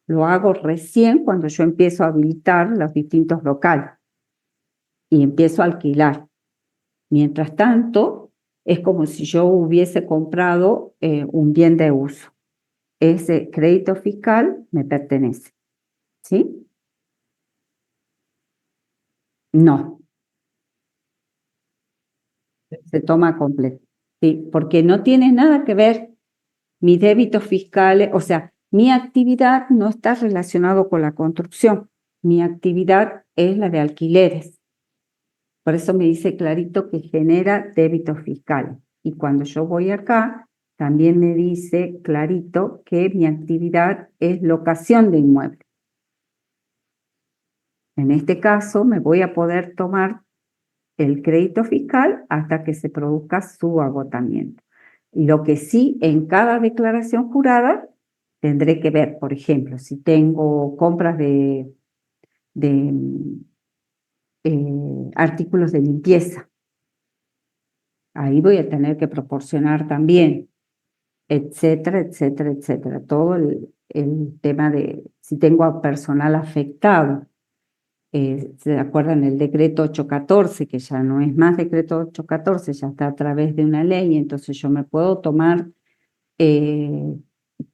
Lo hago recién cuando yo empiezo a habilitar los distintos locales y empiezo a alquilar. Mientras tanto, es como si yo hubiese comprado un bien de uso. Ese crédito fiscal me pertenece, ¿sí? No, se toma completo, ¿sí? Porque no tiene nada que ver mis débitos fiscales, o sea, mi actividad no está relacionado con la construcción, mi actividad es la de alquileres. Por eso me dice clarito que genera débitos fiscales. Y cuando yo voy acá, también me dice clarito que mi actividad es locación de inmuebles. En este caso, me voy a poder tomar el crédito fiscal hasta que se produzca su agotamiento. Lo que sí, en cada declaración jurada, tendré que ver, por ejemplo, si tengo compras de artículos de limpieza, ahí voy a tener que proporcionar también, etcétera, etcétera, etcétera. Todo el tema de si tengo a personal afectado. ¿Se acuerdan el decreto 814, que ya no es más decreto 814, ya está a través de una ley, entonces yo me puedo tomar,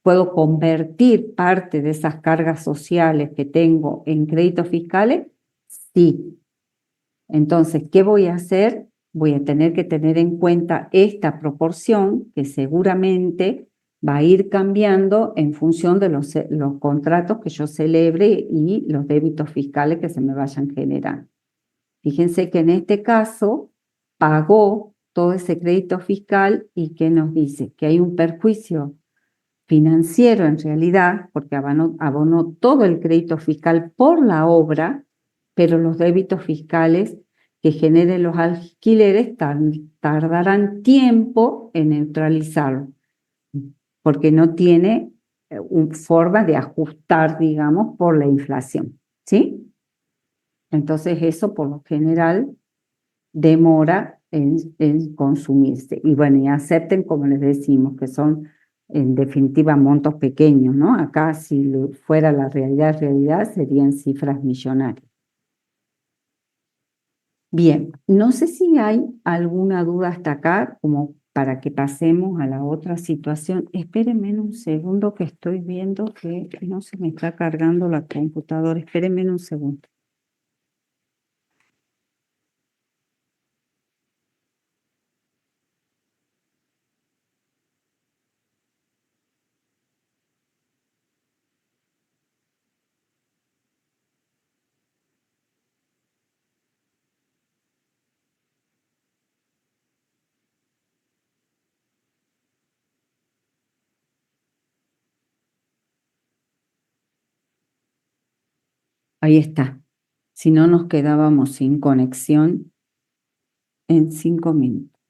puedo convertir parte de esas cargas sociales que tengo en créditos fiscales? Sí. Entonces, ¿qué voy a hacer? Voy a tener que tener en cuenta esta proporción que seguramente va a ir cambiando en función de los contratos que yo celebre y los débitos fiscales que se me vayan generando. Fíjense que en este caso pagó todo ese crédito fiscal y que nos dice que hay un perjuicio financiero en realidad, porque abonó todo el crédito fiscal por la obra, pero los débitos fiscales que generen los alquileres tardarán tiempo en neutralizarlo, porque no tiene forma de ajustar, digamos, por la inflación, ¿sí? Entonces eso por lo general demora en consumirse. Y bueno, y acepten, como les decimos, que son en definitiva montos pequeños, ¿no? Acá si fuera la realidad, serían cifras millonarias. Bien, no sé si hay alguna duda hasta acá, como para que pasemos a la otra situación. Espérenme un segundo que estoy viendo que no se me está cargando la computadora. Espérenme un segundo. Ahí está. Si no, nos quedábamos sin conexión en 5 minutos.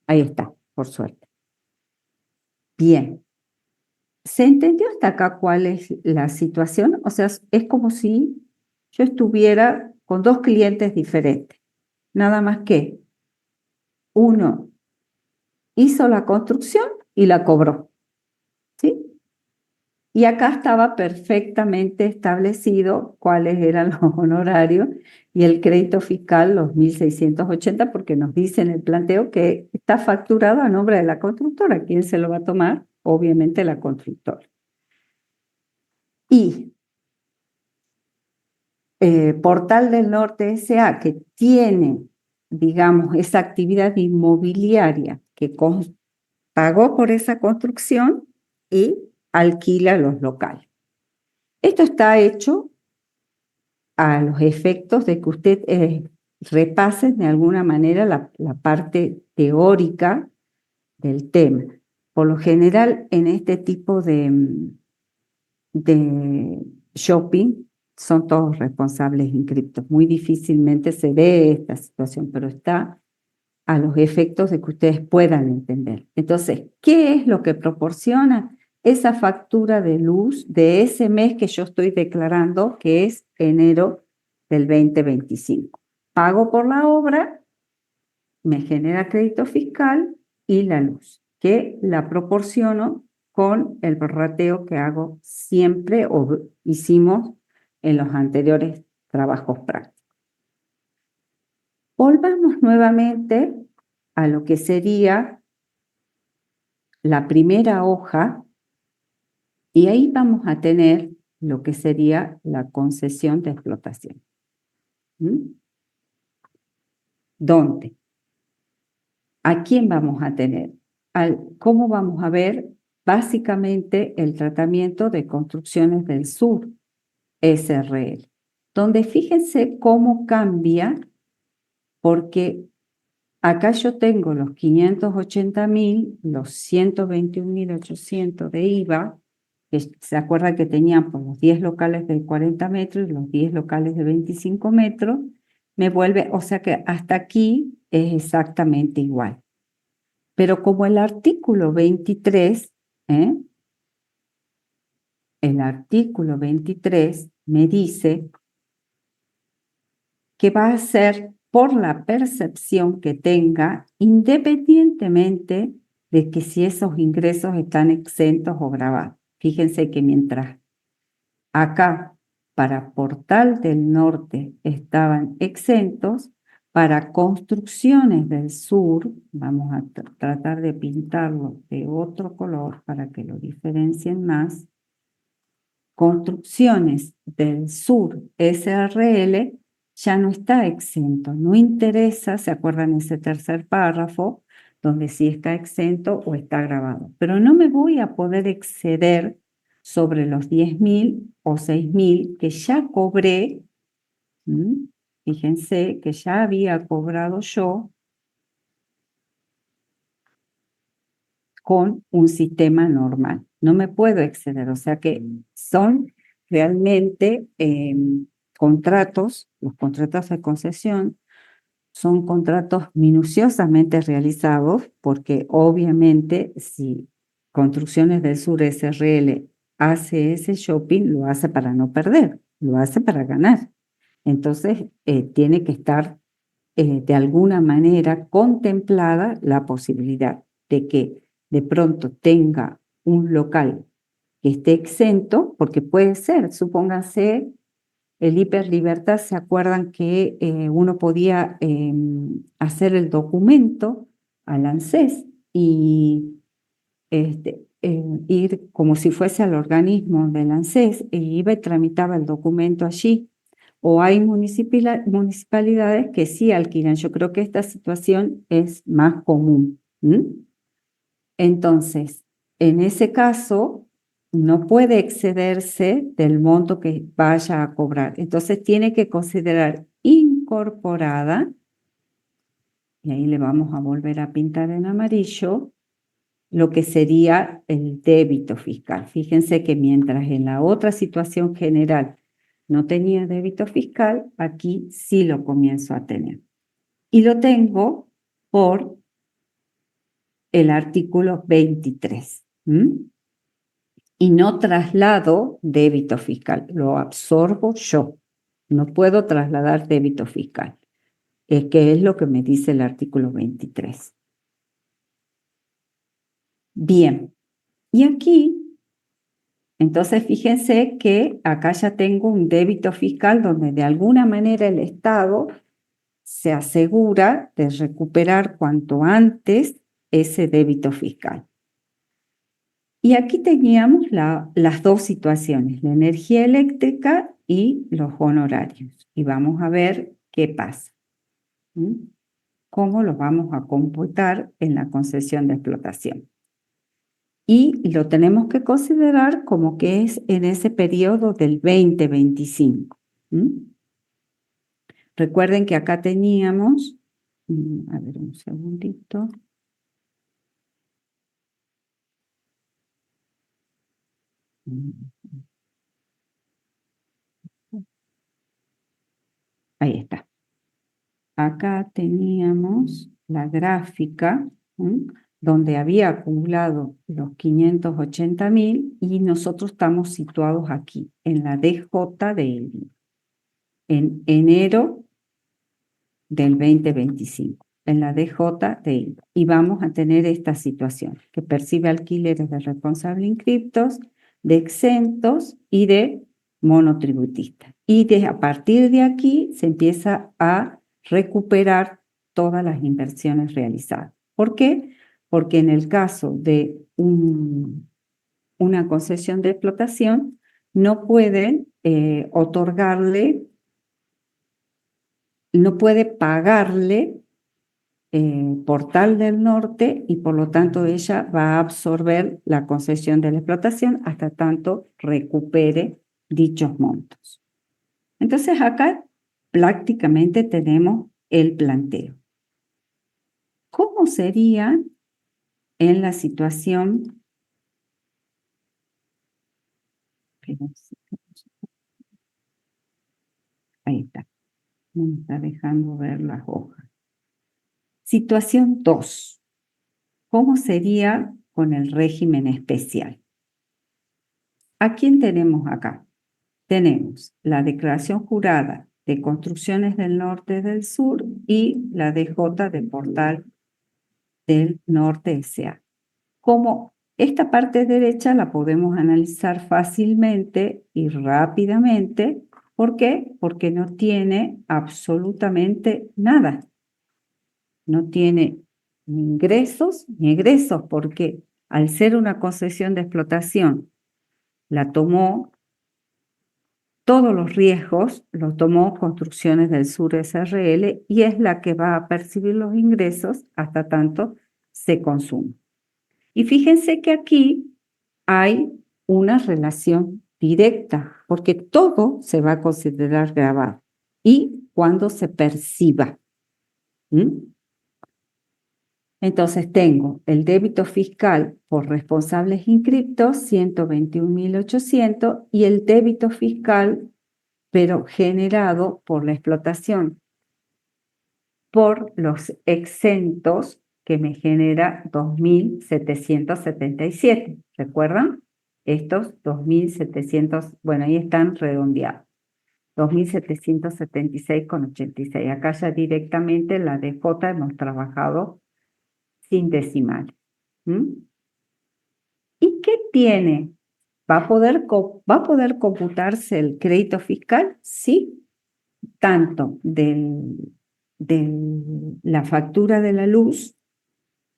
Ahí está, por suerte. Bien. ¿Se entendió hasta acá cuál es la situación? O sea, es como si yo estuviera con dos clientes diferentes. Nada más que uno hizo la construcción y la cobró, ¿sí? Y acá estaba perfectamente establecido cuáles eran los honorarios y el crédito fiscal, los 1.680, porque nos dice en el planteo que está facturado a nombre de la constructora. ¿Quién se lo va a tomar? Obviamente la constructora. Y Portal del Norte S.A., que tiene, digamos, esa actividad inmobiliaria que pagó por esa construcción y alquila los locales. Esto está hecho a los efectos de que usted repase de alguna manera la parte teórica del tema. Por lo general, en este tipo de de shopping son todos responsables inscriptos. Muy difícilmente se ve esta situación, pero está a los efectos de que ustedes puedan entender. Entonces, ¿qué es lo que proporciona esa factura de luz de ese mes que yo estoy declarando, que es enero del 2025? Pago por la obra, me genera crédito fiscal y la luz, que la proporciono con el prorrateo que hago siempre o hicimos en los anteriores trabajos prácticos. Volvamos nuevamente a lo que sería la primera hoja y ahí vamos a tener lo que sería la concesión de explotación. ¿Dónde? ¿A quién vamos a tener? ¿Cómo vamos a ver? Básicamente el tratamiento de construcciones del sur, SRL, donde fíjense cómo cambia, porque acá yo tengo los 580.000, los 121.800 de IVA, que se acuerda que tenían por los 10 locales de 40 metros y los 10 locales de 25 metros, me vuelve, o sea que hasta aquí es exactamente igual. Pero como el artículo 23, el artículo 23 me dice que va a ser por la percepción que tenga, independientemente de que si esos ingresos están exentos o grabados. Fíjense que mientras acá para Portal del Norte estaban exentos, para Construcciones del Sur, vamos a tratar de pintarlo de otro color para que lo diferencien más. Construcciones del Sur SRL ya no está exento, no interesa, ¿se acuerdan ese tercer párrafo? Donde sí está exento o está grabado. Pero no me voy a poder exceder sobre los 10.000 o 6.000 que ya cobré. Fíjense que ya había cobrado yo con un sistema normal. No me puedo exceder, o sea que son realmente contratos, los contratos de concesión son contratos minuciosamente realizados porque obviamente si Construcciones del Sur SRL hace ese shopping, lo hace para no perder, lo hace para ganar. Entonces, tiene que estar de alguna manera contemplada la posibilidad de que de pronto tenga un local que esté exento, porque puede ser, supónganse, el Hiperlibertad, ¿se acuerdan que uno podía hacer el documento al ANSES y ir como si fuese al organismo del ANSES e iba y tramitaba el documento allí? O hay municipalidades que sí alquilan. Yo creo que esta situación es más común. Entonces, en ese caso, no puede excederse del monto que vaya a cobrar. Entonces, tiene que considerar incorporada, y ahí le vamos a volver a pintar en amarillo, lo que sería el débito fiscal. Fíjense que mientras en la otra situación general no tenía débito fiscal, aquí sí lo comienzo a tener. Y lo tengo por el artículo 23. Y no traslado débito fiscal, lo absorbo yo. No puedo trasladar débito fiscal, que es lo que me dice el artículo 23. Bien, y aquí, entonces fíjense que acá ya tengo un débito fiscal donde de alguna manera el Estado se asegura de recuperar cuanto antes ese débito fiscal. Y aquí teníamos las dos situaciones, la energía eléctrica y los honorarios. Y vamos a ver qué pasa. ¿Cómo lo vamos a computar en la concesión de explotación? Y lo tenemos que considerar como que es en ese periodo del 2025. Recuerden que acá teníamos, a ver un segundito. Ahí está. Acá teníamos la gráfica, donde había acumulado los 580.000 y nosotros estamos situados aquí, en la DJ de Elvin, en enero del 2025, en la DJ de Elvin. Y vamos a tener esta situación, que percibe alquileres de responsable inscriptos, de exentos y de monotributistas. Y a partir de aquí se empieza a recuperar todas las inversiones realizadas. ¿Por qué? Porque en el caso de una concesión de explotación, no pueden otorgarle, no puede pagarle Portal del Norte y por lo tanto ella va a absorber la concesión de la explotación hasta tanto recupere dichos montos. Entonces acá prácticamente tenemos el planteo. ¿Cómo sería en la situación? Ahí está. No me está dejando ver las hojas. Situación 2. ¿Cómo sería con el régimen especial? ¿A quién tenemos acá? Tenemos la declaración jurada de construcciones del norte y del sur y la DJ de Portal del Norte S.A. Como esta parte derecha la podemos analizar fácilmente y rápidamente. ¿Por qué? Porque no tiene absolutamente nada. No tiene ni ingresos ni egresos, porque al ser una concesión de explotación, la tomó, todos los riesgos los tomó Construcciones del Sur S.R.L. y es la que va a percibir los ingresos hasta tanto se consume. Y fíjense que aquí hay una relación directa, porque todo se va a considerar grabado y cuando se perciba. Entonces tengo el débito fiscal por responsables inscriptos, 121.800, y el débito fiscal, pero generado por la explotación, por los exentos, que me genera 2.777. ¿Recuerdan? Estos 2.700, bueno, ahí están redondeados. 2.776,86. Acá ya directamente la DJ hemos trabajado sin decimales. ¿Y qué tiene? ¿Va a poder computarse el crédito fiscal? Sí, tanto de la factura de la luz,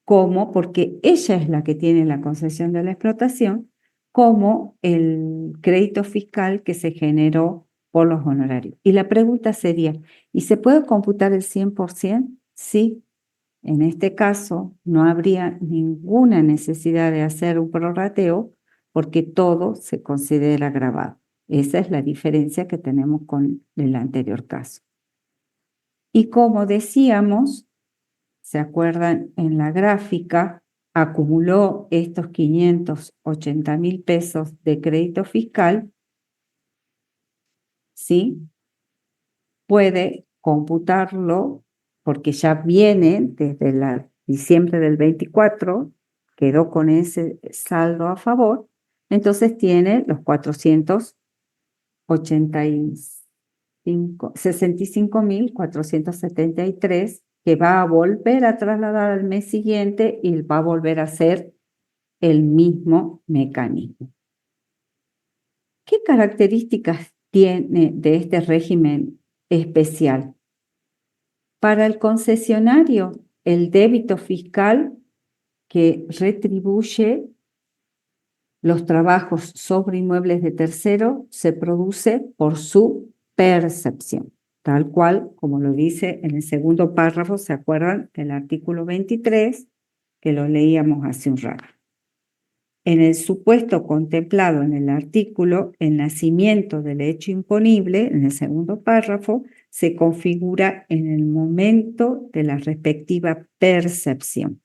como porque ella es la que tiene la concesión de la explotación, como el crédito fiscal que se generó por los honorarios. Y la pregunta sería, ¿y se puede computar el 100%? Sí. En este caso, no habría ninguna necesidad de hacer un prorrateo porque todo se considera grabado. Esa es la diferencia que tenemos con el anterior caso. Y como decíamos, ¿se acuerdan? En la gráfica, acumuló estos 580.000 pesos de crédito fiscal, ¿sí? Puede computarlo porque ya viene desde diciembre del 24, quedó con ese saldo a favor, entonces tiene los 65.473 que va a volver a trasladar al mes siguiente y va a volver a hacer el mismo mecanismo. ¿Qué características tiene de este régimen especial? Para el concesionario, el débito fiscal que retribuye los trabajos sobre inmuebles de tercero se produce por su percepción, tal cual como lo dice en el segundo párrafo, ¿se acuerdan del artículo 23 que lo leíamos hace un rato? En el supuesto contemplado en el artículo, el nacimiento del hecho imponible, en el segundo párrafo, se configura en el momento de la respectiva percepción.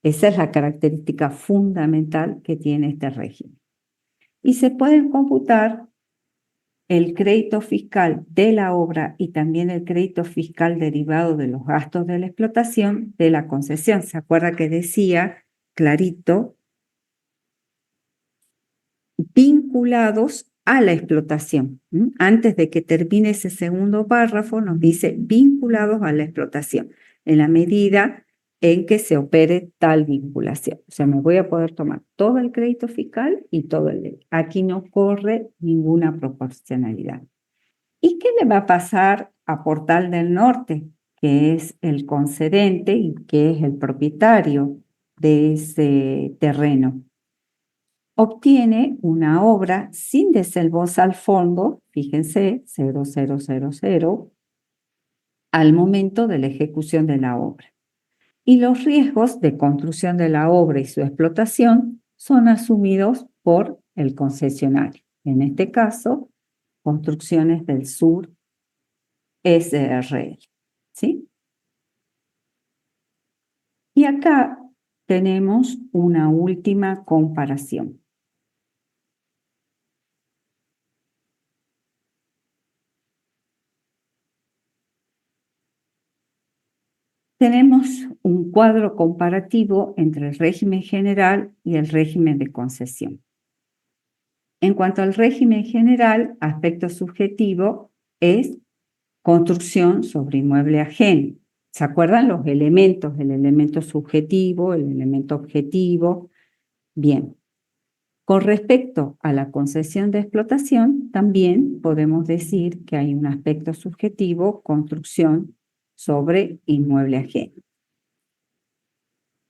Esa es la característica fundamental que tiene este régimen. Y se pueden computar el crédito fiscal de la obra y también el crédito fiscal derivado de los gastos de la explotación de la concesión. ¿Se acuerda que decía clarito? Vinculados a la explotación. Antes de que termine ese segundo párrafo, nos dice vinculados a la explotación, en la medida en que se opere tal vinculación. O sea, me voy a poder tomar todo el crédito fiscal y todo el débito. Aquí no corre ninguna proporcionalidad. ¿Y qué le va a pasar a Portal del Norte, que es el concedente y que es el propietario de ese terreno? Obtiene una obra sin desembolso al fondo, fíjense, 0000, al momento de la ejecución de la obra. Y los riesgos de construcción de la obra y su explotación son asumidos por el concesionario. En este caso, Construcciones del Sur SRL. ¿Sí? Y acá tenemos una última comparación. Tenemos un cuadro comparativo entre el régimen general y el régimen de concesión. En cuanto al régimen general, aspecto subjetivo es construcción sobre inmueble ajeno. ¿Se acuerdan los elementos? El elemento subjetivo, el elemento objetivo. Bien. Con respecto a la concesión de explotación, también podemos decir que hay un aspecto subjetivo, construcción sobre inmueble ajeno.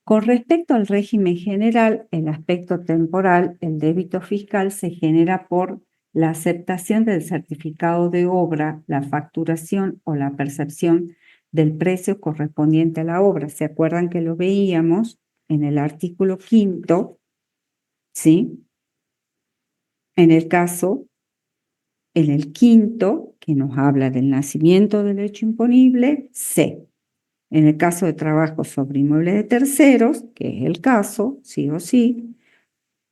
Con respecto al régimen general, el aspecto temporal, el débito fiscal se genera por la aceptación del certificado de obra, la facturación o la percepción del precio correspondiente a la obra. ¿Se acuerdan que lo veíamos en el artículo 5º? ¿Sí? En el caso, en el 5º, que nos habla del nacimiento del hecho imponible, C. En el caso de trabajo sobre inmuebles de terceros, que es el caso, sí o sí,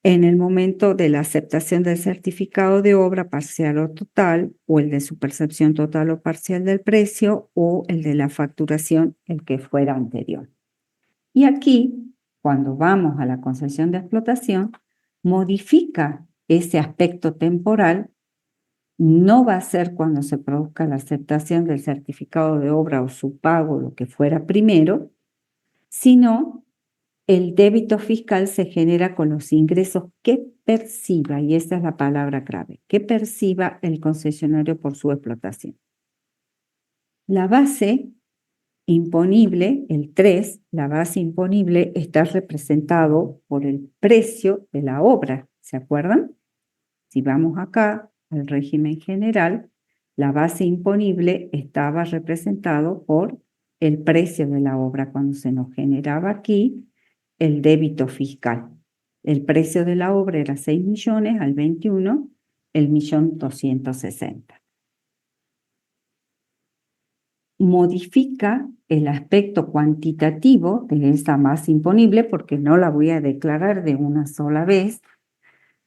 en el momento de la aceptación del certificado de obra parcial o total, o el de su percepción total o parcial del precio, o el de la facturación, el que fuera anterior. Y aquí, cuando vamos a la concesión de explotación, modifica ese aspecto temporal. No va a ser cuando se produzca la aceptación del certificado de obra o su pago, lo que fuera primero, sino el débito fiscal se genera con los ingresos que perciba, y esa es la palabra clave, que perciba el concesionario por su explotación. La base imponible, el 3, la base imponible está representado por el precio de la obra, ¿se acuerdan? Si vamos acá al régimen general, la base imponible estaba representado por el precio de la obra cuando se nos generaba aquí el débito fiscal. El precio de la obra era 6 millones, al 21, el 1.260.000. Modifica el aspecto cuantitativo de esa base imponible porque no la voy a declarar de una sola vez,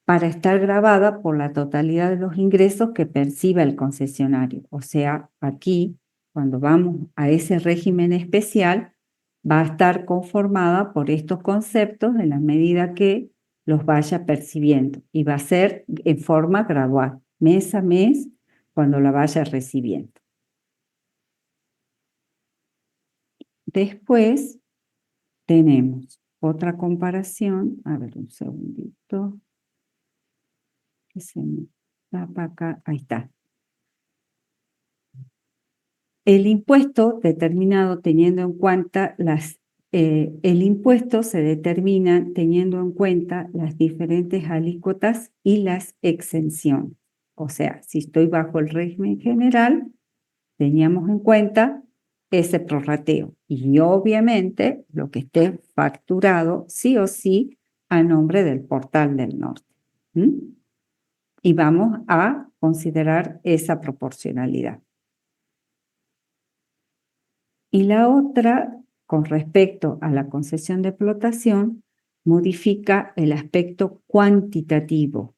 para estar grabada por la totalidad de los ingresos que perciba el concesionario. O sea, aquí, cuando vamos a ese régimen especial, va a estar conformada por estos conceptos en la medida que los vaya percibiendo. Y va a ser en forma gradual, mes a mes, cuando la vaya recibiendo. Después tenemos otra comparación. A ver, un segundito. Que se me tapa acá. Ahí está. El impuesto determinado teniendo en cuenta el impuesto se determina teniendo en cuenta las diferentes alícuotas y las exenciones. O sea, si estoy bajo el régimen general, teníamos en cuenta ese prorrateo. Y obviamente lo que esté facturado sí o sí a nombre del Portal del Norte. Y vamos a considerar esa proporcionalidad. Y la otra, con respecto a la concesión de explotación, modifica el aspecto cuantitativo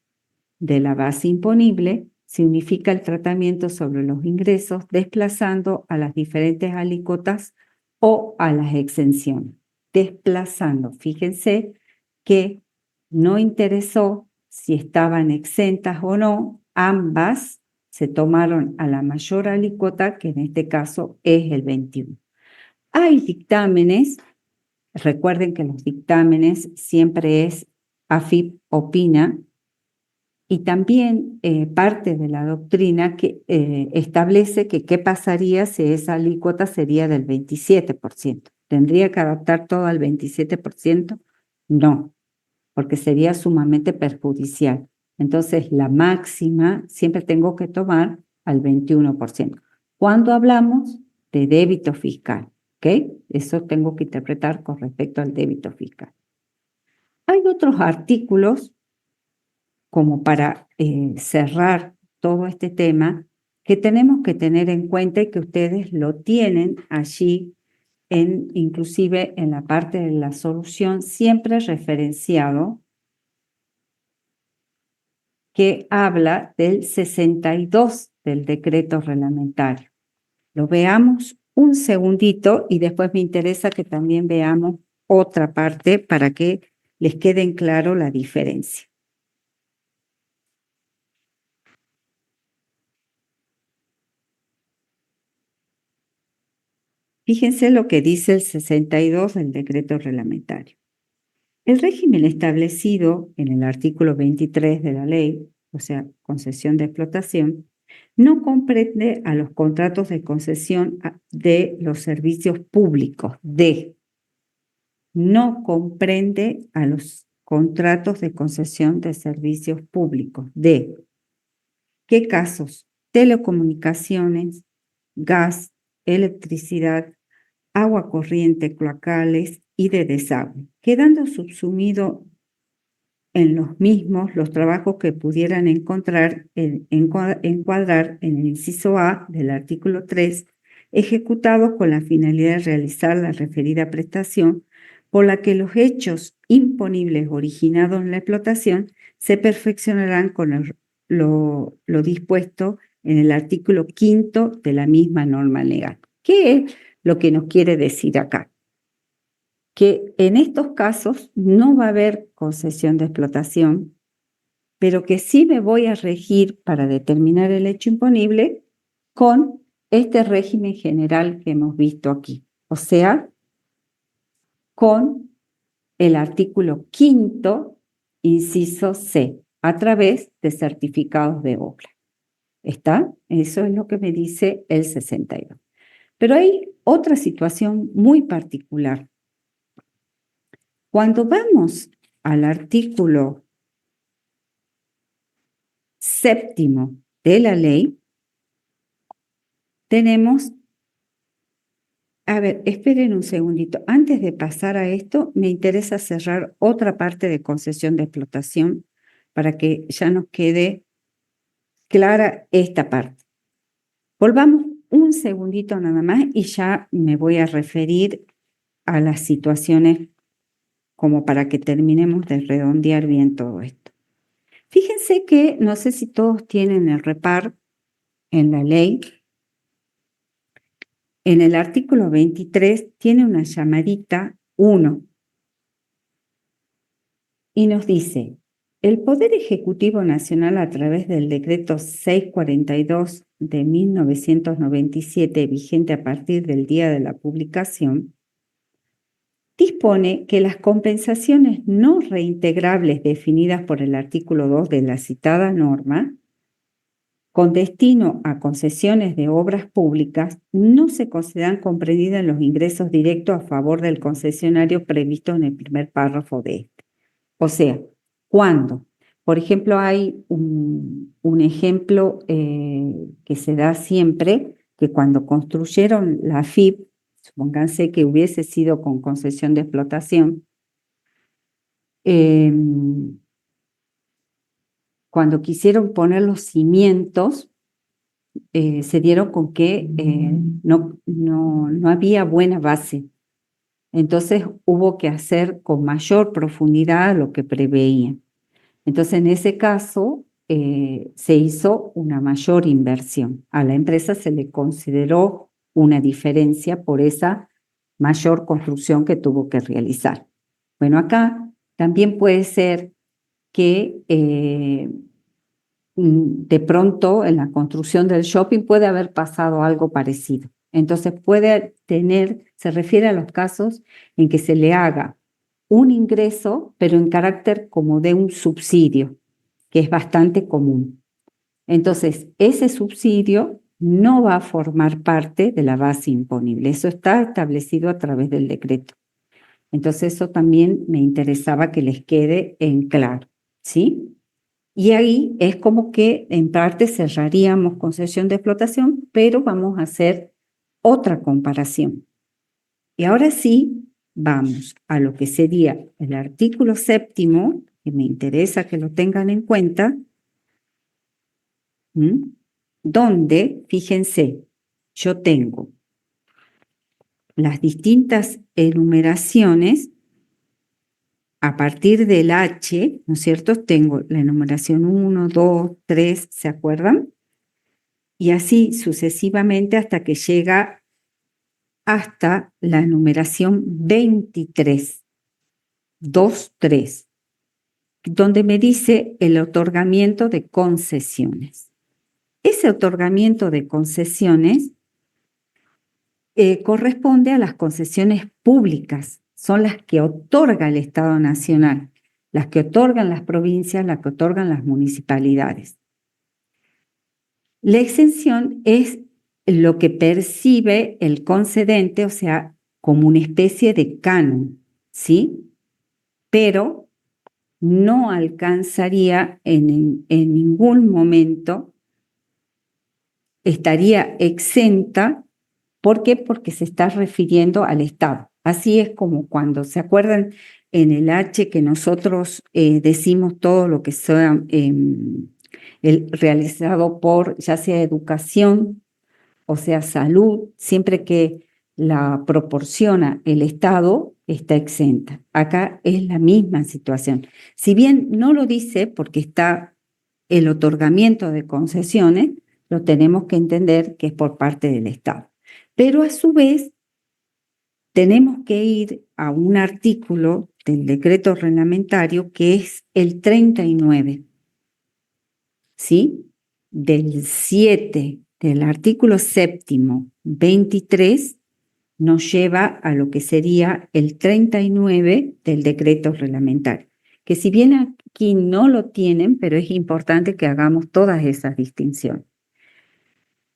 de la base imponible se unifica el tratamiento sobre los ingresos, desplazando a las diferentes alícuotas o a las exenciones. Desplazando, fíjense que no interesó si estaban exentas o no, ambas se tomaron a la mayor alícuota, que en este caso es el 21. Hay dictámenes, recuerden que los dictámenes siempre es AFIP opina, y también parte de la doctrina que establece que qué pasaría si esa alícuota sería del 27%. ¿Tendría que adaptar todo al 27%? No, porque sería sumamente perjudicial. Entonces, la máxima siempre tengo que tomar al 21%. Cuando hablamos de débito fiscal, ¿ok? Eso tengo que interpretar con respecto al débito fiscal. Hay otros artículos como para cerrar todo este tema, que tenemos que tener en cuenta y que ustedes lo tienen allí, inclusive en la parte de la solución, siempre referenciado, que habla del 62 del decreto reglamentario. Lo veamos un segundito y después me interesa que también veamos otra parte para que les quede en claro la diferencia. Fíjense lo que dice el 62 del decreto reglamentario. El régimen establecido en el artículo 23 de la ley, o sea, concesión de explotación, no comprende a los contratos de concesión de los servicios públicos, no comprende a los contratos de concesión de servicios públicos, ¿qué casos? Telecomunicaciones, gas, electricidad, agua corriente, cloacales y de desagüe, quedando subsumido en los mismos los trabajos que pudieran encontrar encuadrar en el inciso A del artículo 3, ejecutados con la finalidad de realizar la referida prestación, por la que los hechos imponibles originados en la explotación se perfeccionarán con lo dispuesto en el artículo 5 de la misma norma legal. ¿Qué es lo que nos quiere decir acá? Que en estos casos no va a haber concesión de explotación, pero que sí me voy a regir para determinar el hecho imponible con este régimen general que hemos visto aquí, o sea, con el artículo 5, inciso C, a través de certificados de obra. ¿Está? Eso es lo que me dice el 62. Pero hay otra situación muy particular. Cuando vamos al artículo 7 de la ley, tenemos, a ver, esperen un segundito, antes de pasar a esto, me interesa cerrar otra parte de concesión de explotación para que ya nos quede clara esta parte. Volvamos un segundito nada más y ya me voy a referir a las situaciones como para que terminemos de redondear bien todo esto. Fíjense que, no sé si todos tienen el repar en la ley, en el artículo 23 tiene una llamadita 1 y nos dice, el Poder Ejecutivo Nacional a través del decreto 642 de 1997, vigente a partir del día de la publicación, dispone que las compensaciones no reintegrables definidas por el artículo 2 de la citada norma, con destino a concesiones de obras públicas, no se consideran comprendidas en los ingresos directos a favor del concesionario previsto en el primer párrafo de este. O sea, cuando, por ejemplo, hay un ejemplo que se da siempre, que cuando construyeron la FIP, supónganse que hubiese sido con concesión de explotación, cuando quisieron poner los cimientos, se dieron con que no había buena base. Entonces hubo que hacer con mayor profundidad lo que preveían. Entonces en ese caso se hizo una mayor inversión. A la empresa se le consideró una diferencia por esa mayor construcción que tuvo que realizar. Bueno, acá también puede ser que de pronto en la construcción del shopping puede haber pasado algo parecido. Entonces puede tener, se refiere a los casos en que se le haga un ingreso, pero en carácter como de un subsidio, que es bastante común. Entonces, ese subsidio no va a formar parte de la base imponible. Eso está establecido a través del decreto. Entonces, eso también me interesaba que les quede en claro, ¿sí? Y ahí es como que en parte cerraríamos concesión de explotación, pero vamos a hacer otra comparación. Y ahora sí, vamos a lo que sería el artículo 7º, que me interesa que lo tengan en cuenta, donde, fíjense, yo tengo las distintas enumeraciones a partir del H, ¿no es cierto? Tengo la enumeración 1, 2, 3, ¿se acuerdan? Y así sucesivamente hasta que llega hasta la numeración 23, 2, 3, donde me dice el otorgamiento de concesiones. Ese otorgamiento de concesiones corresponde a las concesiones públicas, son las que otorga el Estado Nacional, las que otorgan las provincias, las que otorgan las municipalidades. La exención es lo que percibe el concedente, o sea, como una especie de canon, ¿sí? Pero no alcanzaría en ningún momento, estaría exenta. ¿Por qué? Porque se está refiriendo al Estado. Así es como cuando, ¿se acuerdan en el H que nosotros decimos todo lo que sea realizado por ya sea educación o sea salud, siempre que la proporciona el Estado, está exenta? Acá es la misma situación. Si bien no lo dice porque está el otorgamiento de concesiones, lo tenemos que entender que es por parte del Estado. Pero a su vez, tenemos que ir a un artículo del decreto reglamentario que es el 39, ¿sí? Del 7, del artículo 7º, 23, nos lleva a lo que sería el 39 del decreto reglamentario, que si bien aquí no lo tienen, pero es importante que hagamos todas esas distinciones.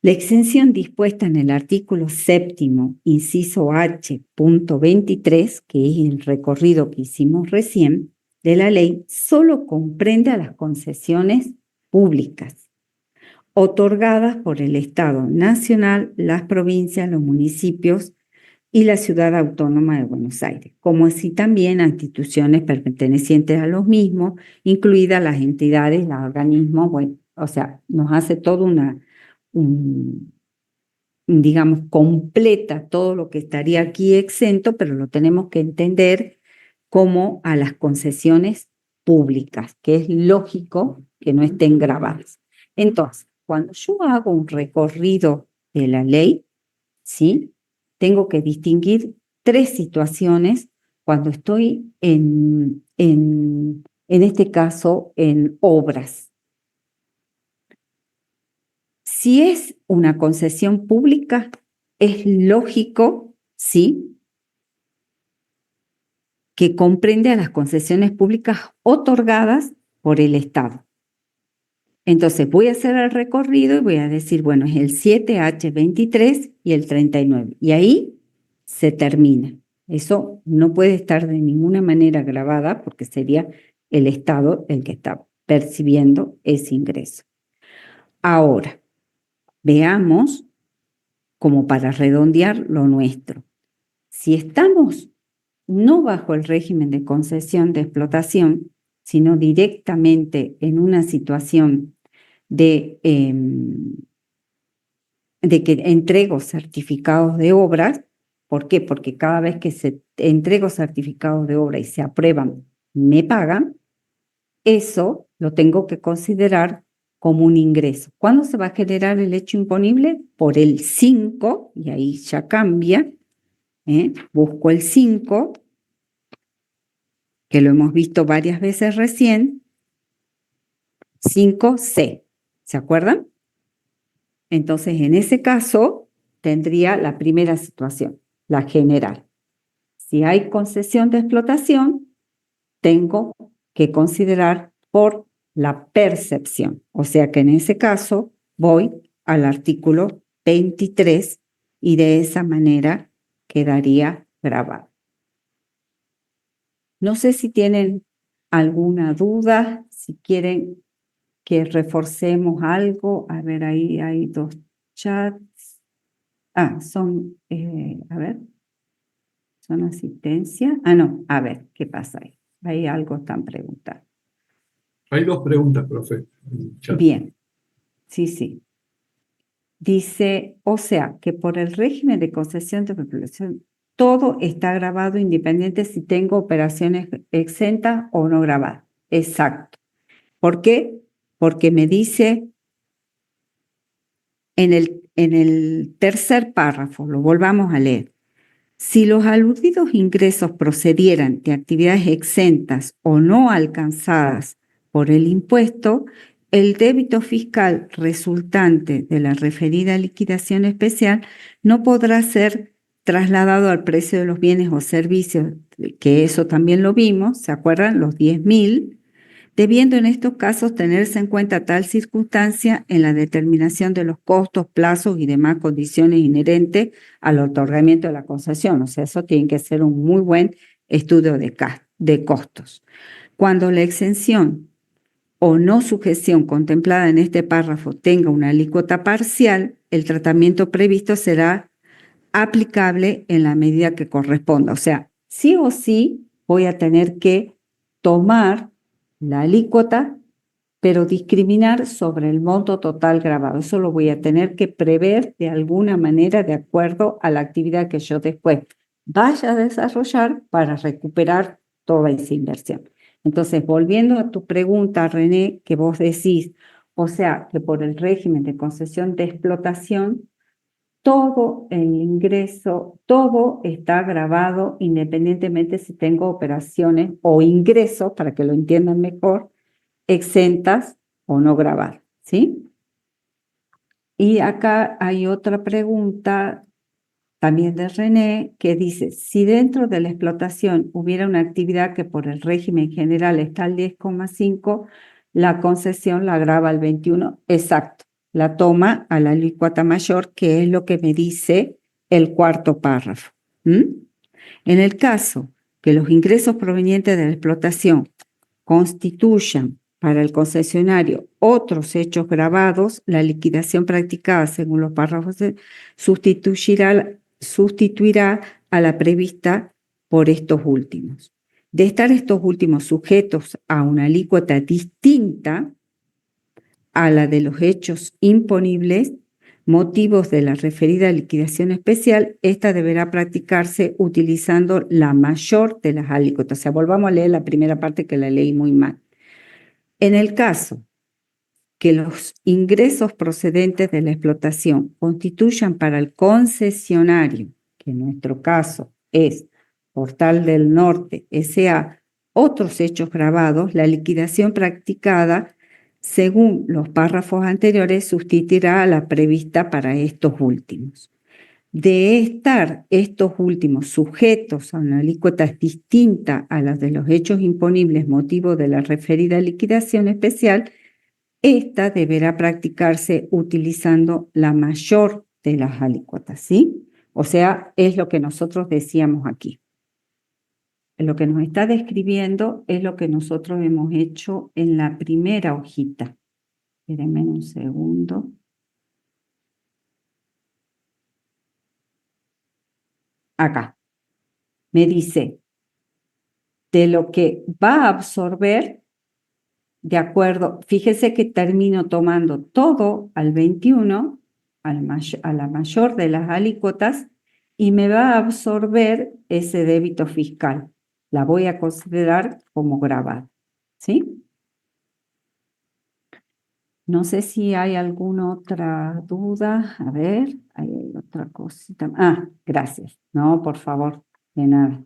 La exención dispuesta en el artículo 7º, inciso H, punto 23, que es el recorrido que hicimos recién, de la ley, solo comprende a las concesiones públicas, otorgadas por el Estado Nacional, las provincias, los municipios y la Ciudad Autónoma de Buenos Aires, como así también a instituciones pertenecientes a los mismos, incluidas las entidades, los organismos, bueno, o sea, nos hace toda digamos, completa todo lo que estaría aquí exento, pero lo tenemos que entender como a las concesiones públicas, que es lógico que no estén grabadas. Entonces, cuando yo hago un recorrido de la ley, ¿sí? Tengo que distinguir tres situaciones cuando estoy en este caso, en obras. Si es una concesión pública, es lógico, ¿sí?, que comprende a las concesiones públicas otorgadas por el Estado. Entonces voy a hacer el recorrido y voy a decir, bueno, es el 7H23 y el 39. Y ahí se termina. Eso no puede estar de ninguna manera grabada porque sería el Estado el que está percibiendo ese ingreso. Ahora, veamos, como para redondear lo nuestro. Si estamos no bajo el régimen de concesión de explotación, sino directamente en una situación de que entrego certificados de obras. ¿Por qué? Porque cada vez que se entrego certificados de obra y se aprueban, me pagan. eso lo tengo que considerar como un ingreso. ¿Cuándo se va a generar el hecho imponible? Por el 5, y ahí ya cambia. Busco el 5, que lo hemos visto varias veces recién. 5C, ¿se acuerdan? Entonces, en ese caso, tendría la primera situación, la general. Si hay concesión de explotación, tengo que considerar por la percepción. O sea que en ese caso voy al artículo 23 y de esa manera quedaría grabado. No sé si tienen alguna duda, si quieren que reforcemos algo. A ver, ahí hay 2 chats. Son, a ver, son asistencia. No, a ver, ¿qué pasa ahí? Ahí algo están preguntando. Hay 2 preguntas, profe, en el chat. Bien, sí. Dice, o sea, que por el régimen de concesión de explotación, todo está grabado independiente si tengo operaciones exentas o no grabadas. Exacto. ¿Por qué? Porque me dice en el tercer párrafo, lo volvamos a leer. Si los aludidos ingresos procedieran de actividades exentas o no alcanzadas por el impuesto, el débito fiscal resultante de la referida liquidación especial no podrá ser trasladado al precio de los bienes o servicios, que eso también lo vimos, ¿se acuerdan? Los 10.000, debiendo en estos casos tenerse en cuenta tal circunstancia en la determinación de los costos, plazos y demás condiciones inherentes al otorgamiento de la concesión. O sea, eso tiene que ser un muy buen estudio de costos. Cuando la exención o no sujeción contemplada en este párrafo tenga una alícuota parcial, el tratamiento previsto será aplicable en la medida que corresponda. O sea, sí o sí voy a tener que tomar la alícuota, pero discriminar sobre el monto total grabado. Eso lo voy a tener que prever de alguna manera de acuerdo a la actividad que yo después vaya a desarrollar para recuperar toda esa inversión. Entonces, volviendo a tu pregunta, René, que vos decís, o sea, que por el régimen de concesión de explotación, todo el ingreso, todo está grabado independientemente si tengo operaciones o ingresos, para que lo entiendan mejor, exentas o no grabadas, ¿sí? Y acá hay otra pregunta también de René que dice, si dentro de la explotación hubiera una actividad que por el régimen general está al 10,5, la concesión la grava al 21, exacto, la toma a la alícuota mayor, que es lo que me dice el cuarto párrafo. En el caso que los ingresos provenientes de la explotación constituyan para el concesionario otros hechos gravados, la liquidación practicada según los párrafos sustituirá a la prevista por estos últimos. De estar estos últimos sujetos a una alícuota distinta a la de los hechos imponibles, motivos de la referida liquidación especial, esta deberá practicarse utilizando la mayor de las alícuotas. O sea, volvamos a leer la primera parte que la leí muy mal. En el caso que los ingresos procedentes de la explotación constituyan para el concesionario, que en nuestro caso es Portal del Norte S.A., otros hechos grabados, la liquidación practicada según los párrafos anteriores sustituirá a la prevista para estos últimos. De estar estos últimos sujetos a una alícuota distinta a las de los hechos imponibles motivo de la referida liquidación especial, esta deberá practicarse utilizando la mayor de las alícuotas, ¿sí? O sea, es lo que nosotros decíamos aquí. Lo que nos está describiendo es lo que nosotros hemos hecho en la primera hojita. Espérenme un segundo. Acá. Me dice, de lo que va a absorber, de acuerdo, fíjese que termino tomando todo al 21, a la mayor de las alícuotas, y me va a absorber ese débito fiscal. La voy a considerar como grabada, ¿sí? No sé si hay alguna otra duda. A ver, ahí hay otra cosita. Ah, gracias. No, por favor, de nada.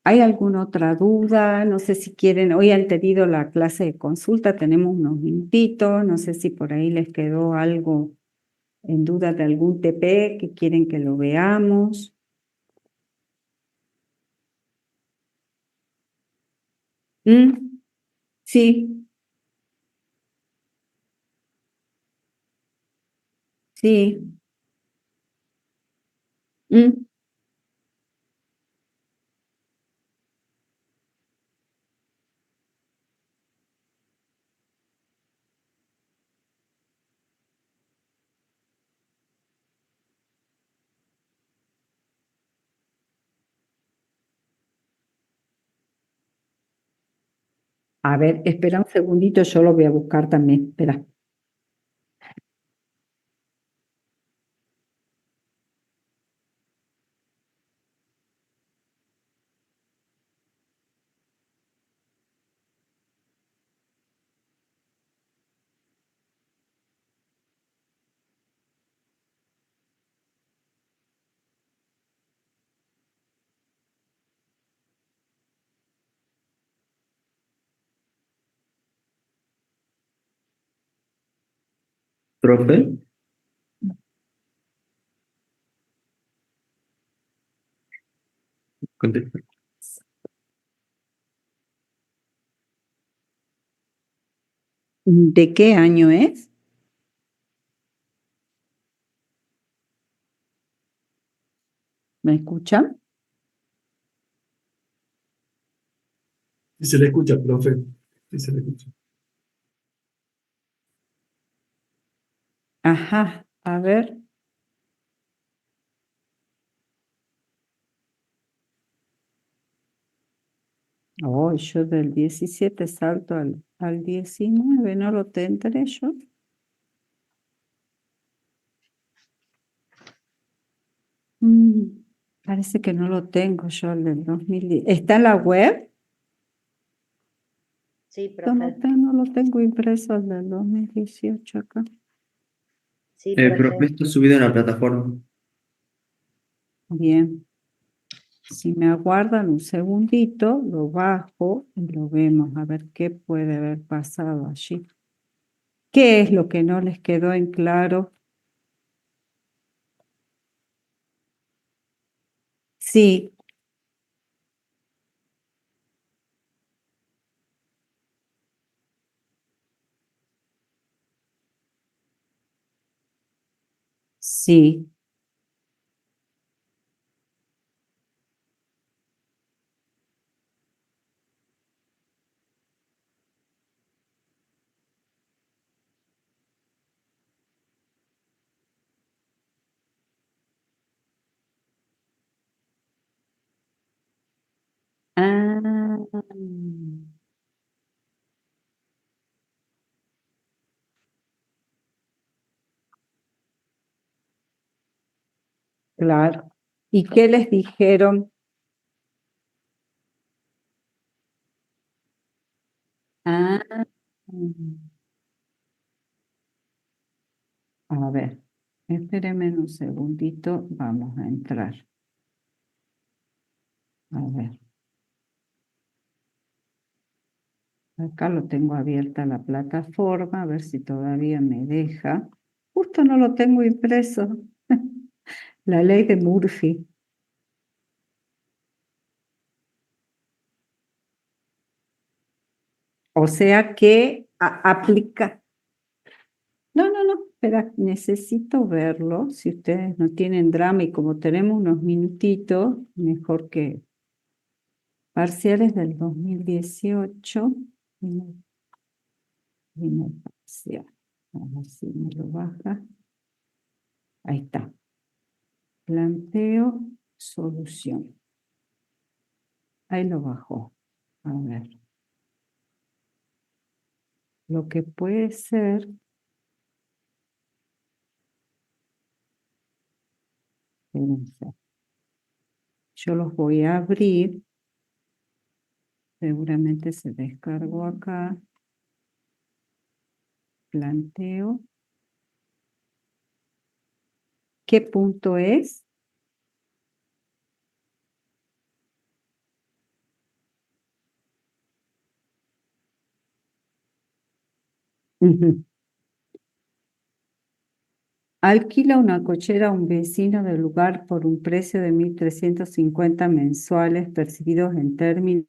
¿Hay alguna otra duda? No sé si quieren, hoy han tenido la clase de consulta, tenemos unos minutitos, no sé si por ahí les quedó algo en duda de algún TP que quieren que lo veamos. ¿Mm? Sí, sí. ¿Mm? A ver, espera un segundito, yo lo voy a buscar también. Espera. Profe, contesta. ¿De qué año es? ¿Me escuchan? Si se le escucha, profe. Si se le escucha. Ajá, a ver. Oh, yo del 17 salto al 19, ¿no lo tendré yo? Mm, parece que no lo tengo yo el del 2010. ¿Está en la web? Sí, Yo no, profe. no lo tengo impreso el del 2018 acá. Sí, Profe, profe. esto es subido en la plataforma. Bien. Si me aguardan un segundito, lo bajo y lo vemos a ver qué puede haber pasado allí. ¿Qué es lo que no les quedó en claro? Sí, sí. Ah, claro. ¿Y qué les dijeron? Ah, a ver, espérenme un segundito, vamos a entrar. A ver, acá lo tengo abierta la plataforma, a ver si todavía me deja. Justo no lo tengo impreso. La ley de Murphy. O sea que aplica. No, no, no, espera, necesito verlo. Si ustedes no tienen drama y como tenemos unos minutitos, mejor que parciales del 2018. Primer parcial. A ver si me lo baja. Ahí está. Planteo, solución. Ahí lo bajó. A ver. Lo que puede ser. Espérense. Yo los voy a abrir. Seguramente se descargó acá. Planteo. ¿Qué punto es? Ujú. Alquila una cochera a un vecino del lugar por un precio de 1.350 mensuales percibidos en términos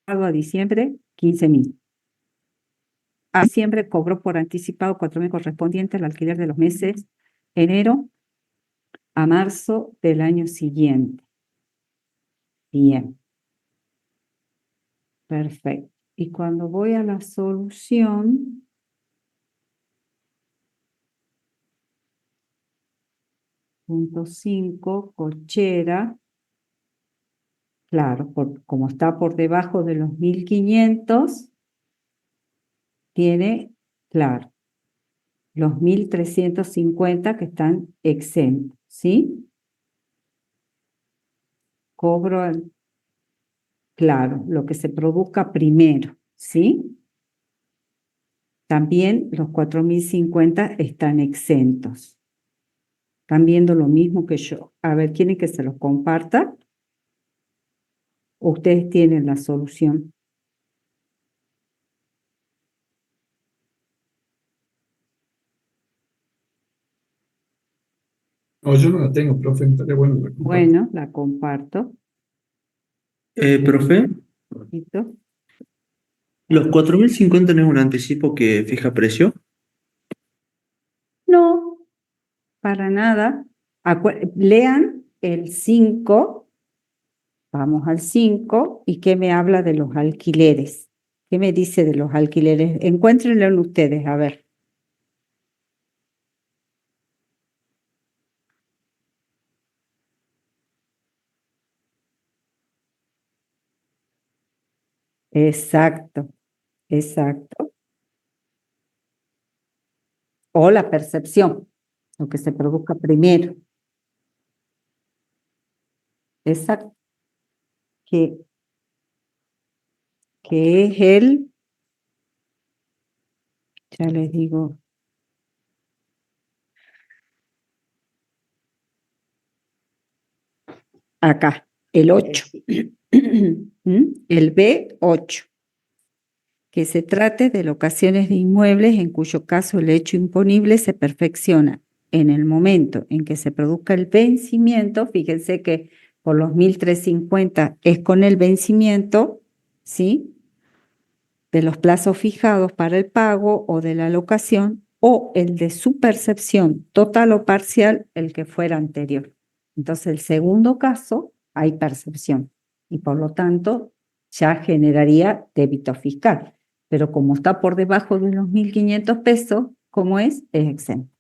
a diciembre, 15.000. A diciembre cobró por anticipado 4.000 correspondiente al alquiler de los meses enero a marzo del año siguiente. Bien, perfecto. Y cuando voy a la solución, punto 5, cochera, claro, como está por debajo de los 1.500, tiene, claro, los 1.350 que están exentos, ¿sí? Cobro, claro, lo que se produzca primero, ¿sí? También los 4.050 están exentos. ¿Están viendo lo mismo que yo? A ver, ¿quieren que se los comparta? Ustedes tienen la solución. No, yo no la tengo, profe. Estaría bueno que la comparta. Bueno, la comparto. Profe, Poquito. ¿los 4.050 no es un anticipo que fija precio? No, para nada. Lean el 5, vamos al 5, y qué me habla de los alquileres. ¿Qué me dice de los alquileres? Encuéntrenlo ustedes, a ver. Exacto, exacto. O la percepción, lo que se produzca primero. Exacto. Que, que es ya les digo, acá, el 8. El B8. Que se trate de locaciones de inmuebles en cuyo caso el hecho imponible se perfecciona en el momento en que se produzca el vencimiento. Fíjense que por los 1.350 es con el vencimiento, ¿sí? De los plazos fijados para el pago o de la locación, o el de su percepción total o parcial, el que fuera anterior. Entonces, el segundo caso, hay percepción y por lo tanto ya generaría débito fiscal. Pero como está por debajo de los 1.500 pesos, ¿cómo es? Es exento.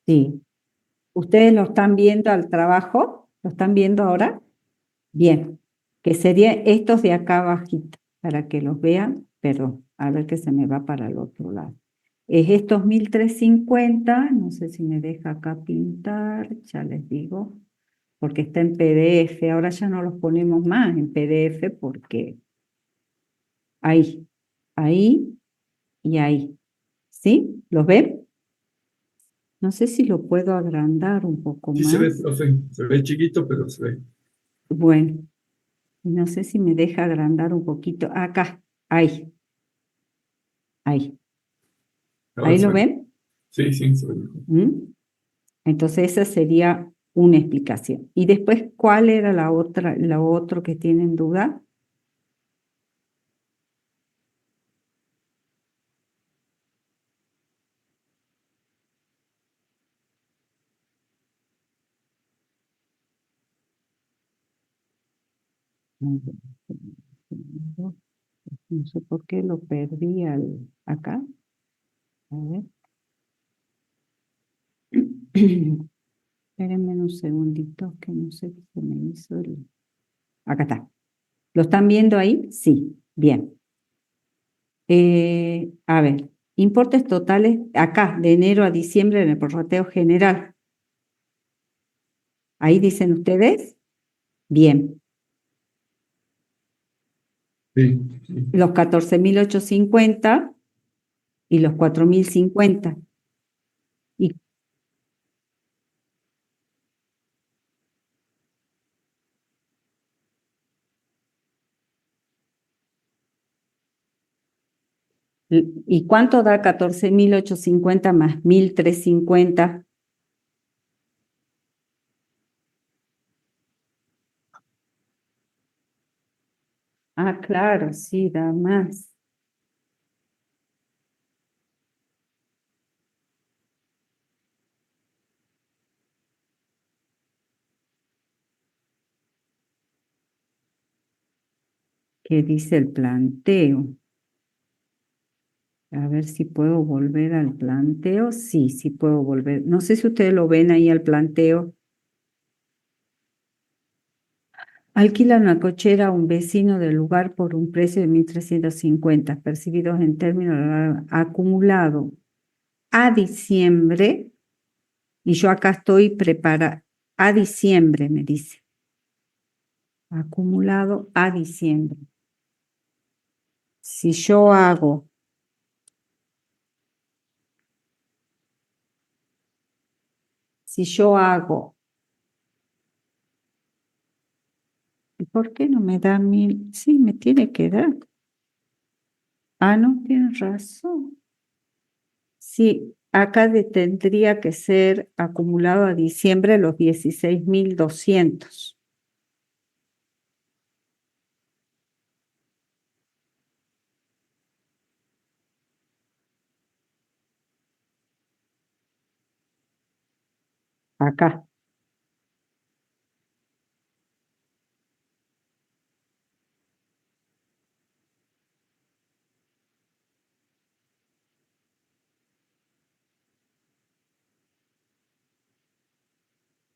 Sí. ¿Ustedes lo están viendo al trabajo? ¿Lo están viendo ahora? Bien, que serían estos de acá abajito, para que los vean, perdón, a ver que se me va para el otro lado. Es estos 1.350, no sé si me deja acá pintar, ya les digo, porque está en PDF, ahora ya no los ponemos más en PDF porque ahí, ahí y ahí, ¿sí? ¿Los ven? No sé si lo puedo agrandar un poco Sí se ve, más. profe. Se ve chiquito, pero se ve. Bueno, no sé si me deja agrandar un poquito. Acá, ahí, ahí. Ahora ¿Ahí se lo ve. ven? Sí, sí, se ve mejor. ¿Mm? Entonces esa sería una explicación. Y después, ¿cuál era la otra, lo otro que tienen duda? No sé por qué lo perdí acá. A ver. Espérenme un segundito que no sé qué se me hizo. Acá está. ¿Lo están viendo ahí? Sí, bien. A ver, importes totales acá, de enero a diciembre en el prorrateo general. ¿Ahí dicen ustedes? Bien. Sí, sí. Los 14.850 y los 4.050. ¿Y, ¿Y cuánto da 14.850 más 1.350? Ah, claro, sí, da más. ¿Qué dice el planteo? A ver si puedo volver al planteo. Sí, sí puedo volver. No sé si ustedes lo ven ahí al planteo. Alquila una cochera a un vecino del lugar por un precio de 1.350, percibidos en términos acumulado a diciembre, y yo acá estoy preparada. A diciembre, me dice. Acumulado a diciembre. Si yo hago ¿y por qué no me da 1.000? Sí, me tiene que dar. Ah, no, tienes razón. Sí, acá tendría que ser acumulado a diciembre los 16.200. Acá,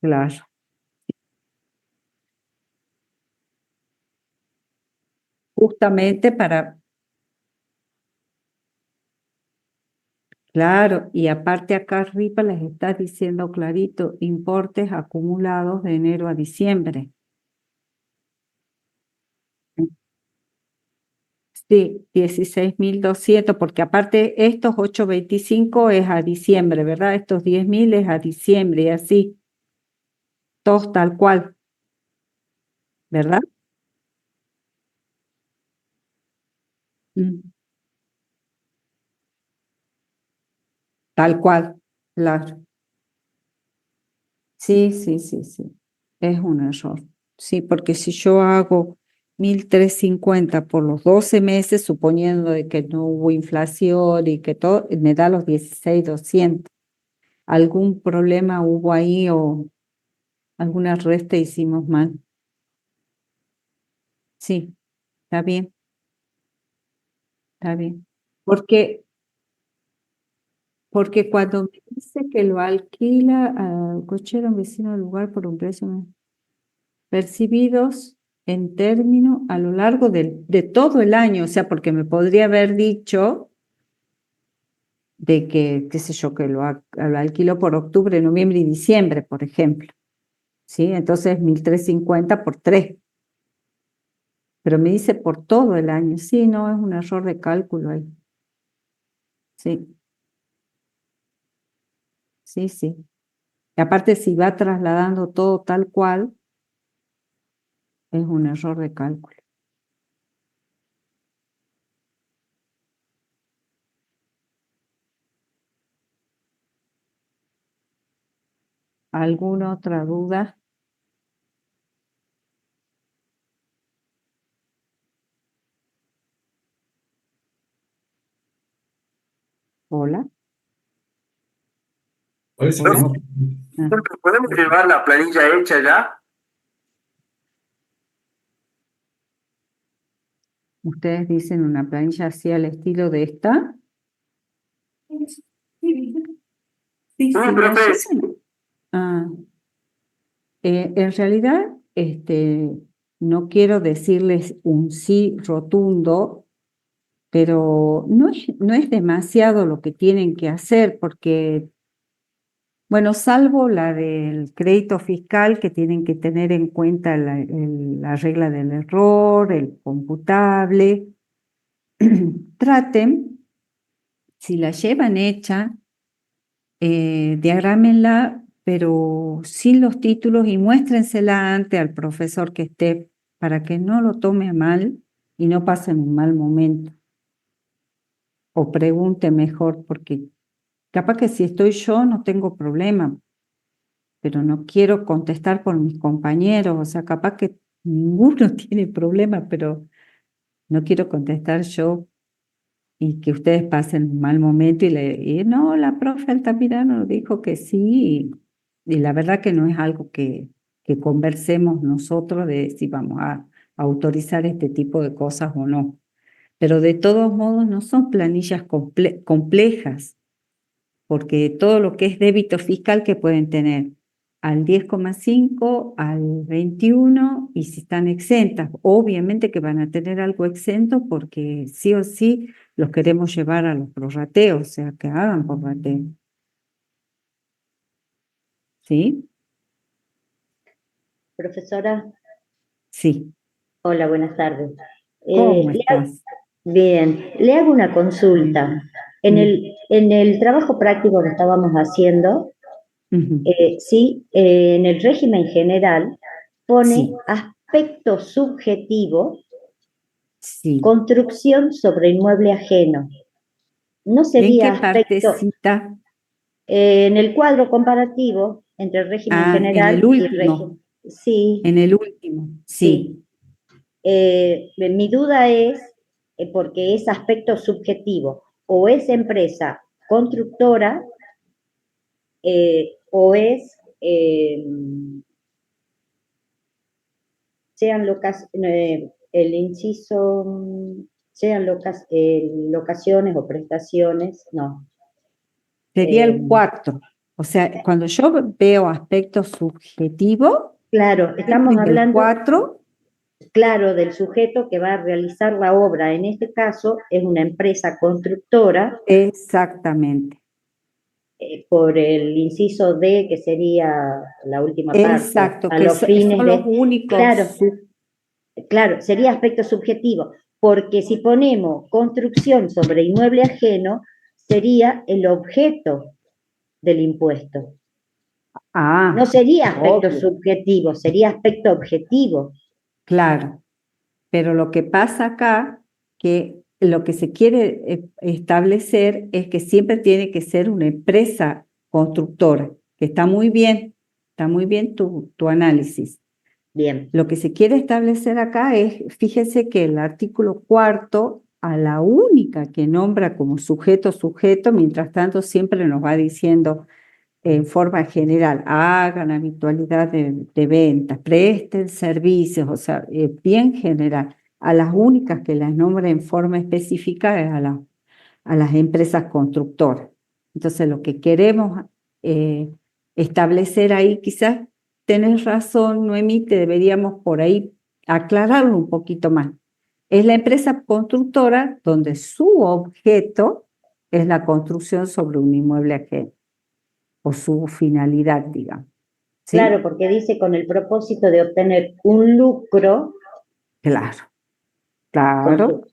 claro. Justamente para, claro, y aparte acá arriba les está diciendo clarito, importes acumulados de enero a diciembre. Sí, 16.200, porque aparte estos 825 es a diciembre, ¿verdad? Estos 10.000 es a diciembre y así, todos tal cual, ¿verdad? Mm, tal cual, claro. Sí, sí, sí, sí, es un error. Sí, porque si yo hago 1.350 por los 12 meses, suponiendo de que no hubo inflación y que todo, me da los 16.200. ¿Algún problema hubo ahí o alguna resta hicimos mal? Sí, está bien, está bien. Porque, porque cuando me dice que lo alquila a cochero, un vecino del lugar por un precio percibidos en término a lo largo de todo el año, o sea, porque me podría haber dicho de que, qué sé yo, que lo alquilo por octubre, noviembre y diciembre, por ejemplo, ¿sí? Entonces 1.350 por 3, pero me dice por todo el año, sí, no, es un error de cálculo ahí, sí, sí, sí. Y aparte, si va trasladando todo tal cual, es un error de cálculo. ¿Alguna otra duda? Hola. Parece que Hola. no. Ah, ¿Podemos llevar la planilla hecha ya? ¿ustedes dicen una planilla así al estilo de esta? Sí, sí, Sí, la profe. llevan. Ah, en realidad, no quiero decirles un sí rotundo, pero no es demasiado lo que tienen que hacer, porque, bueno, salvo la del crédito fiscal, que tienen que tener en cuenta la regla del error, el computable, traten, si la llevan hecha, diagrámenla, pero sin los títulos y muéstrensela antes al profesor que esté, para que no lo tome a mal y no pasen un mal momento. O pregunte mejor, porque capaz que si estoy yo no tengo problema, pero no quiero contestar por mis compañeros, o sea, capaz que ninguno tiene problema, pero no quiero contestar yo y que ustedes pasen un mal momento y no, la profe Altamirano dijo que sí, y la verdad que no es algo que conversemos nosotros de si vamos a autorizar este tipo de cosas o no. Pero de todos modos no son planillas complejas, porque todo lo que es débito fiscal que pueden tener al 10,5, al 21, y si están exentas, obviamente que van a tener algo exento porque sí o sí los queremos llevar a los prorrateos, o sea, que hagan prorrateo. ¿Sí? Profesora, Sí. hola, buenas tardes. ¿Cómo Le hago- estás? bien, le hago una consulta. En Mm, en el trabajo práctico que estábamos haciendo, ujú. sí, en el régimen general pone Sí, aspecto subjetivo, sí. construcción sobre inmueble ajeno. ¿No ¿En qué sería aspecto partecita? en el cuadro comparativo entre el régimen Ah, en el general y último, régimen? Sí, en el último, sí. sí. Mi duda es, porque es aspecto subjetivo, o es empresa constructora, o es, sean el inciso, sean locaciones o prestaciones, no. Sería Eh, el 4. O sea, cuando yo veo aspecto subjetivo, claro, siempre estamos en el hablando, 4, claro, del sujeto que va a realizar la obra. En este caso es una empresa constructora, exactamente. por el inciso D, que sería la última parte, Exacto, a que los fines son los de... únicos. Claro, claro, sería aspecto subjetivo, porque si ponemos construcción sobre inmueble ajeno, sería el objeto del impuesto. No Ah, sería aspecto obvio, subjetivo, sería aspecto objetivo. claro. Pero lo que pasa acá, que lo que se quiere establecer es que siempre tiene que ser una empresa constructora, que está muy bien tu análisis. Bien, Lo que se quiere establecer acá es, fíjese que el artículo 4, a la única que nombra como sujeto, mientras tanto siempre nos va diciendo en forma general, hagan habitualidad de ventas, presten servicios, o sea, bien general. A las únicas que las nombra en forma específica es a las empresas constructoras. Entonces, lo que queremos eh, establecer ahí, quizás tenés razón, Noemí, te deberíamos por ahí aclararlo un poquito más. Es la empresa constructora donde su objeto es la construcción sobre un inmueble ajeno, o su finalidad, digamos. claro, ¿Sí? porque dice con el propósito de obtener un lucro Claro, con claro, su,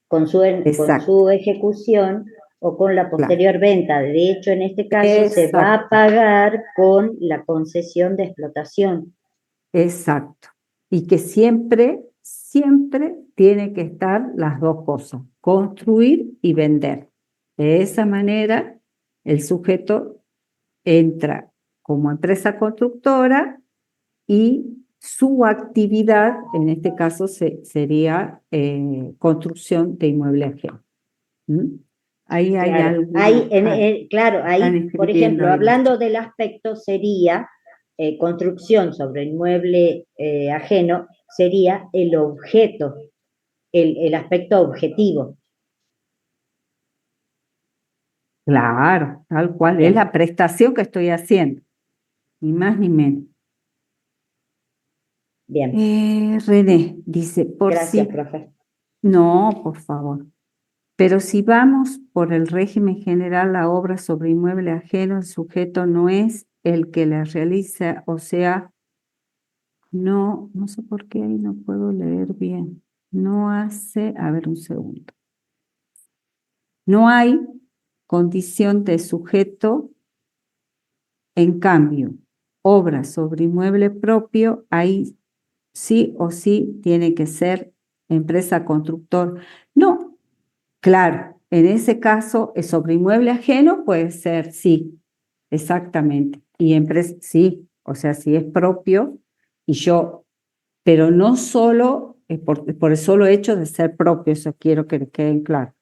con exacto, su ejecución o con la claro, posterior venta. De hecho, en este caso se va a exacto, pagar con la concesión de explotación. exacto. Y que siempre, siempre tiene que estar las dos cosas, construir y vender. De esa manera, el sujeto entra como empresa constructora y su actividad, en este caso, sería construcción de inmueble ajeno. ¿Mm? Ahí hay Claro, ahí, alguna, claro, están ahí, por escribiendo ejemplo, ahí los hablando chicos. del aspecto sería construcción sobre inmueble ajeno, sería el objeto, el aspecto objetivo. Claro, tal cual, es Bien, la prestación que estoy haciendo, ni más ni menos. Bien, René dice, gracias, profe. No, por favor. Pero si vamos por el régimen general, la obra sobre inmueble ajeno, el sujeto no es el que la realiza, o sea, no sé por qué ahí no puedo leer bien. No hace, a ver un segundo. No hay condición de sujeto, en cambio, obra sobre inmueble propio, ahí sí o sí tiene que ser empresa constructor. No, claro, en ese caso, es sobre inmueble ajeno, puede ser, sí, exactamente. Y empresa, sí, o sea, si es propio, y yo, pero no solo por el solo hecho de ser propio, eso quiero que queden claro.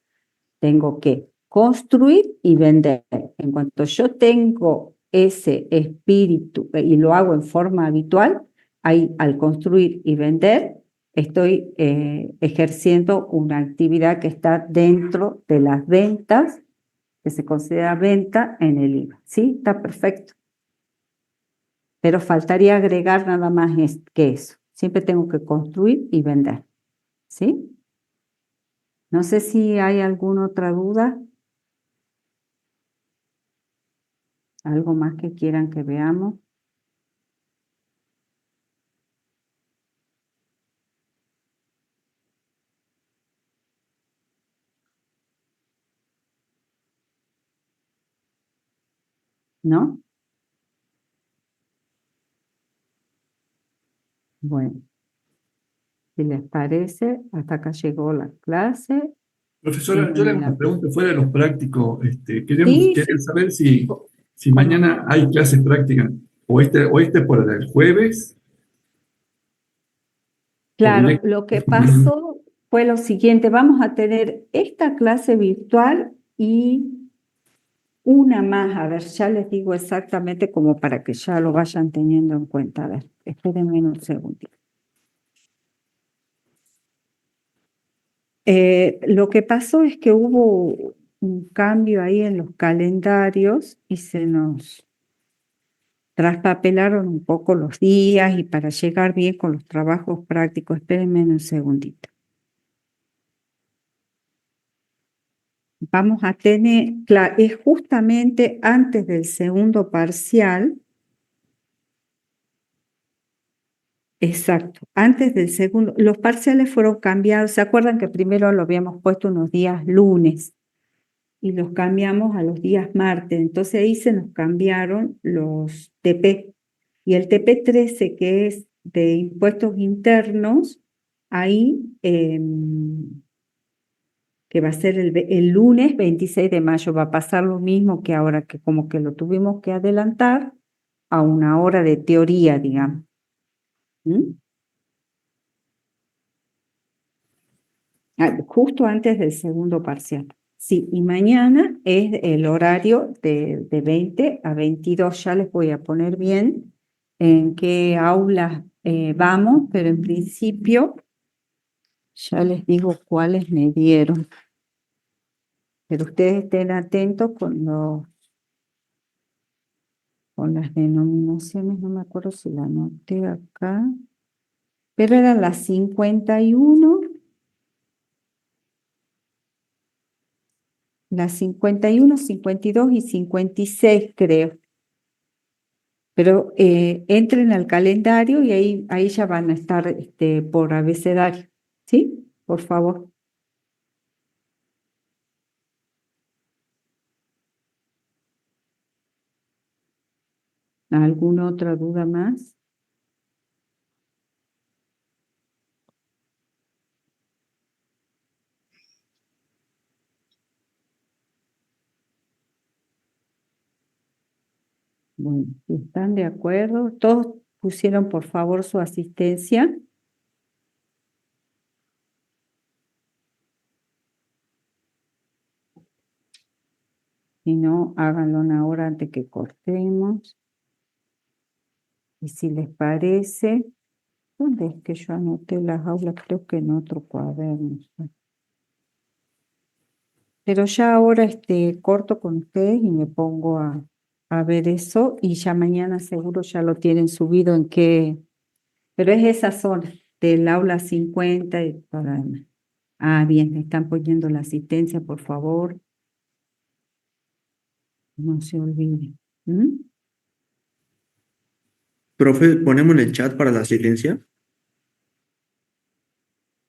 Tengo que construir y vender. En cuanto yo tengo ese espíritu y lo hago en forma habitual, ahí al construir y vender, estoy ejerciendo una actividad que está dentro de las ventas, que se considera venta en el IVA. ¿Sí? Está perfecto. Pero faltaría agregar nada más que eso. Siempre tengo que construir y vender. ¿Sí? No sé si hay alguna otra duda. ¿Algo más que quieran que veamos? ¿No? Bueno, si les parece, hasta acá llegó la clase. Profesora, yo le hago una pregunta fuera de los prácticos. Sí, Quería saber si ¿cómo? mañana hay clases prácticas o este por el jueves o Claro, directo. lo que pasó fue lo siguiente, vamos a tener esta clase virtual y una más, a ver, ya les digo exactamente como para que ya lo vayan teniendo en cuenta. A ver, espérenme un segundito. Lo que pasó es que hubo un cambio ahí en los calendarios y se nos traspapelaron un poco los días y para llegar bien con los trabajos prácticos, espérenme un segundito. Vamos a tener, claro, es justamente antes del segundo parcial, exacto, antes del segundo, los parciales fueron cambiados, ¿se acuerdan que primero lo habíamos puesto unos días lunes y los cambiamos a los días martes? Entonces ahí se nos cambiaron los TP. Y el TP13, que es de impuestos internos, ahí, que va a ser el lunes 26 de mayo, va a pasar lo mismo que ahora, que como que lo tuvimos que adelantar a una hora de teoría, digamos. ¿Mm? Justo antes del segundo parcial. Sí, y mañana es el horario de 20 a 22. Ya les voy a poner bien en qué aulas vamos, pero en principio ya les digo cuáles me dieron. Pero ustedes estén atentos con las denominaciones, no me acuerdo si la anoté acá, pero eran las 51, las 51, 52 y 56, creo. Pero entren al calendario y ahí ya van a estar por abecedario. ¿Sí? Por favor. ¿Alguna otra duda más? Bueno, si están de acuerdo, todos pusieron por favor su asistencia. Si no, háganlo ahora antes que cortemos. Y si les parece, ¿dónde es que yo anoté las aulas? Creo que en otro cuaderno. Pero ya ahora corto con ustedes y me pongo a ver eso y ya mañana seguro ya lo tienen subido Pero es esa zona del aula 50 y para... Ah, bien, me están poniendo la asistencia, por favor. No se olvide. ¿Mm? Profe, ponemos en el chat para la asistencia.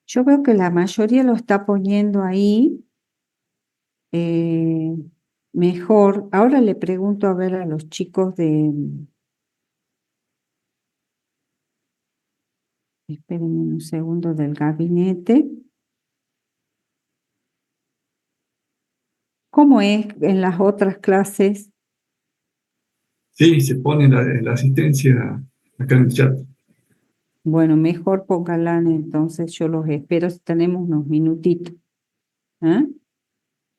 Yo veo que la mayoría lo está poniendo ahí. Mejor. Ahora le pregunto a ver a los chicos de... Espérenme un segundo del gabinete. ¿Cómo es en las otras clases? Sí, se pone la asistencia acá en el chat. Bueno, mejor pónganla entonces, yo los espero si tenemos unos minutitos. ¿Ah?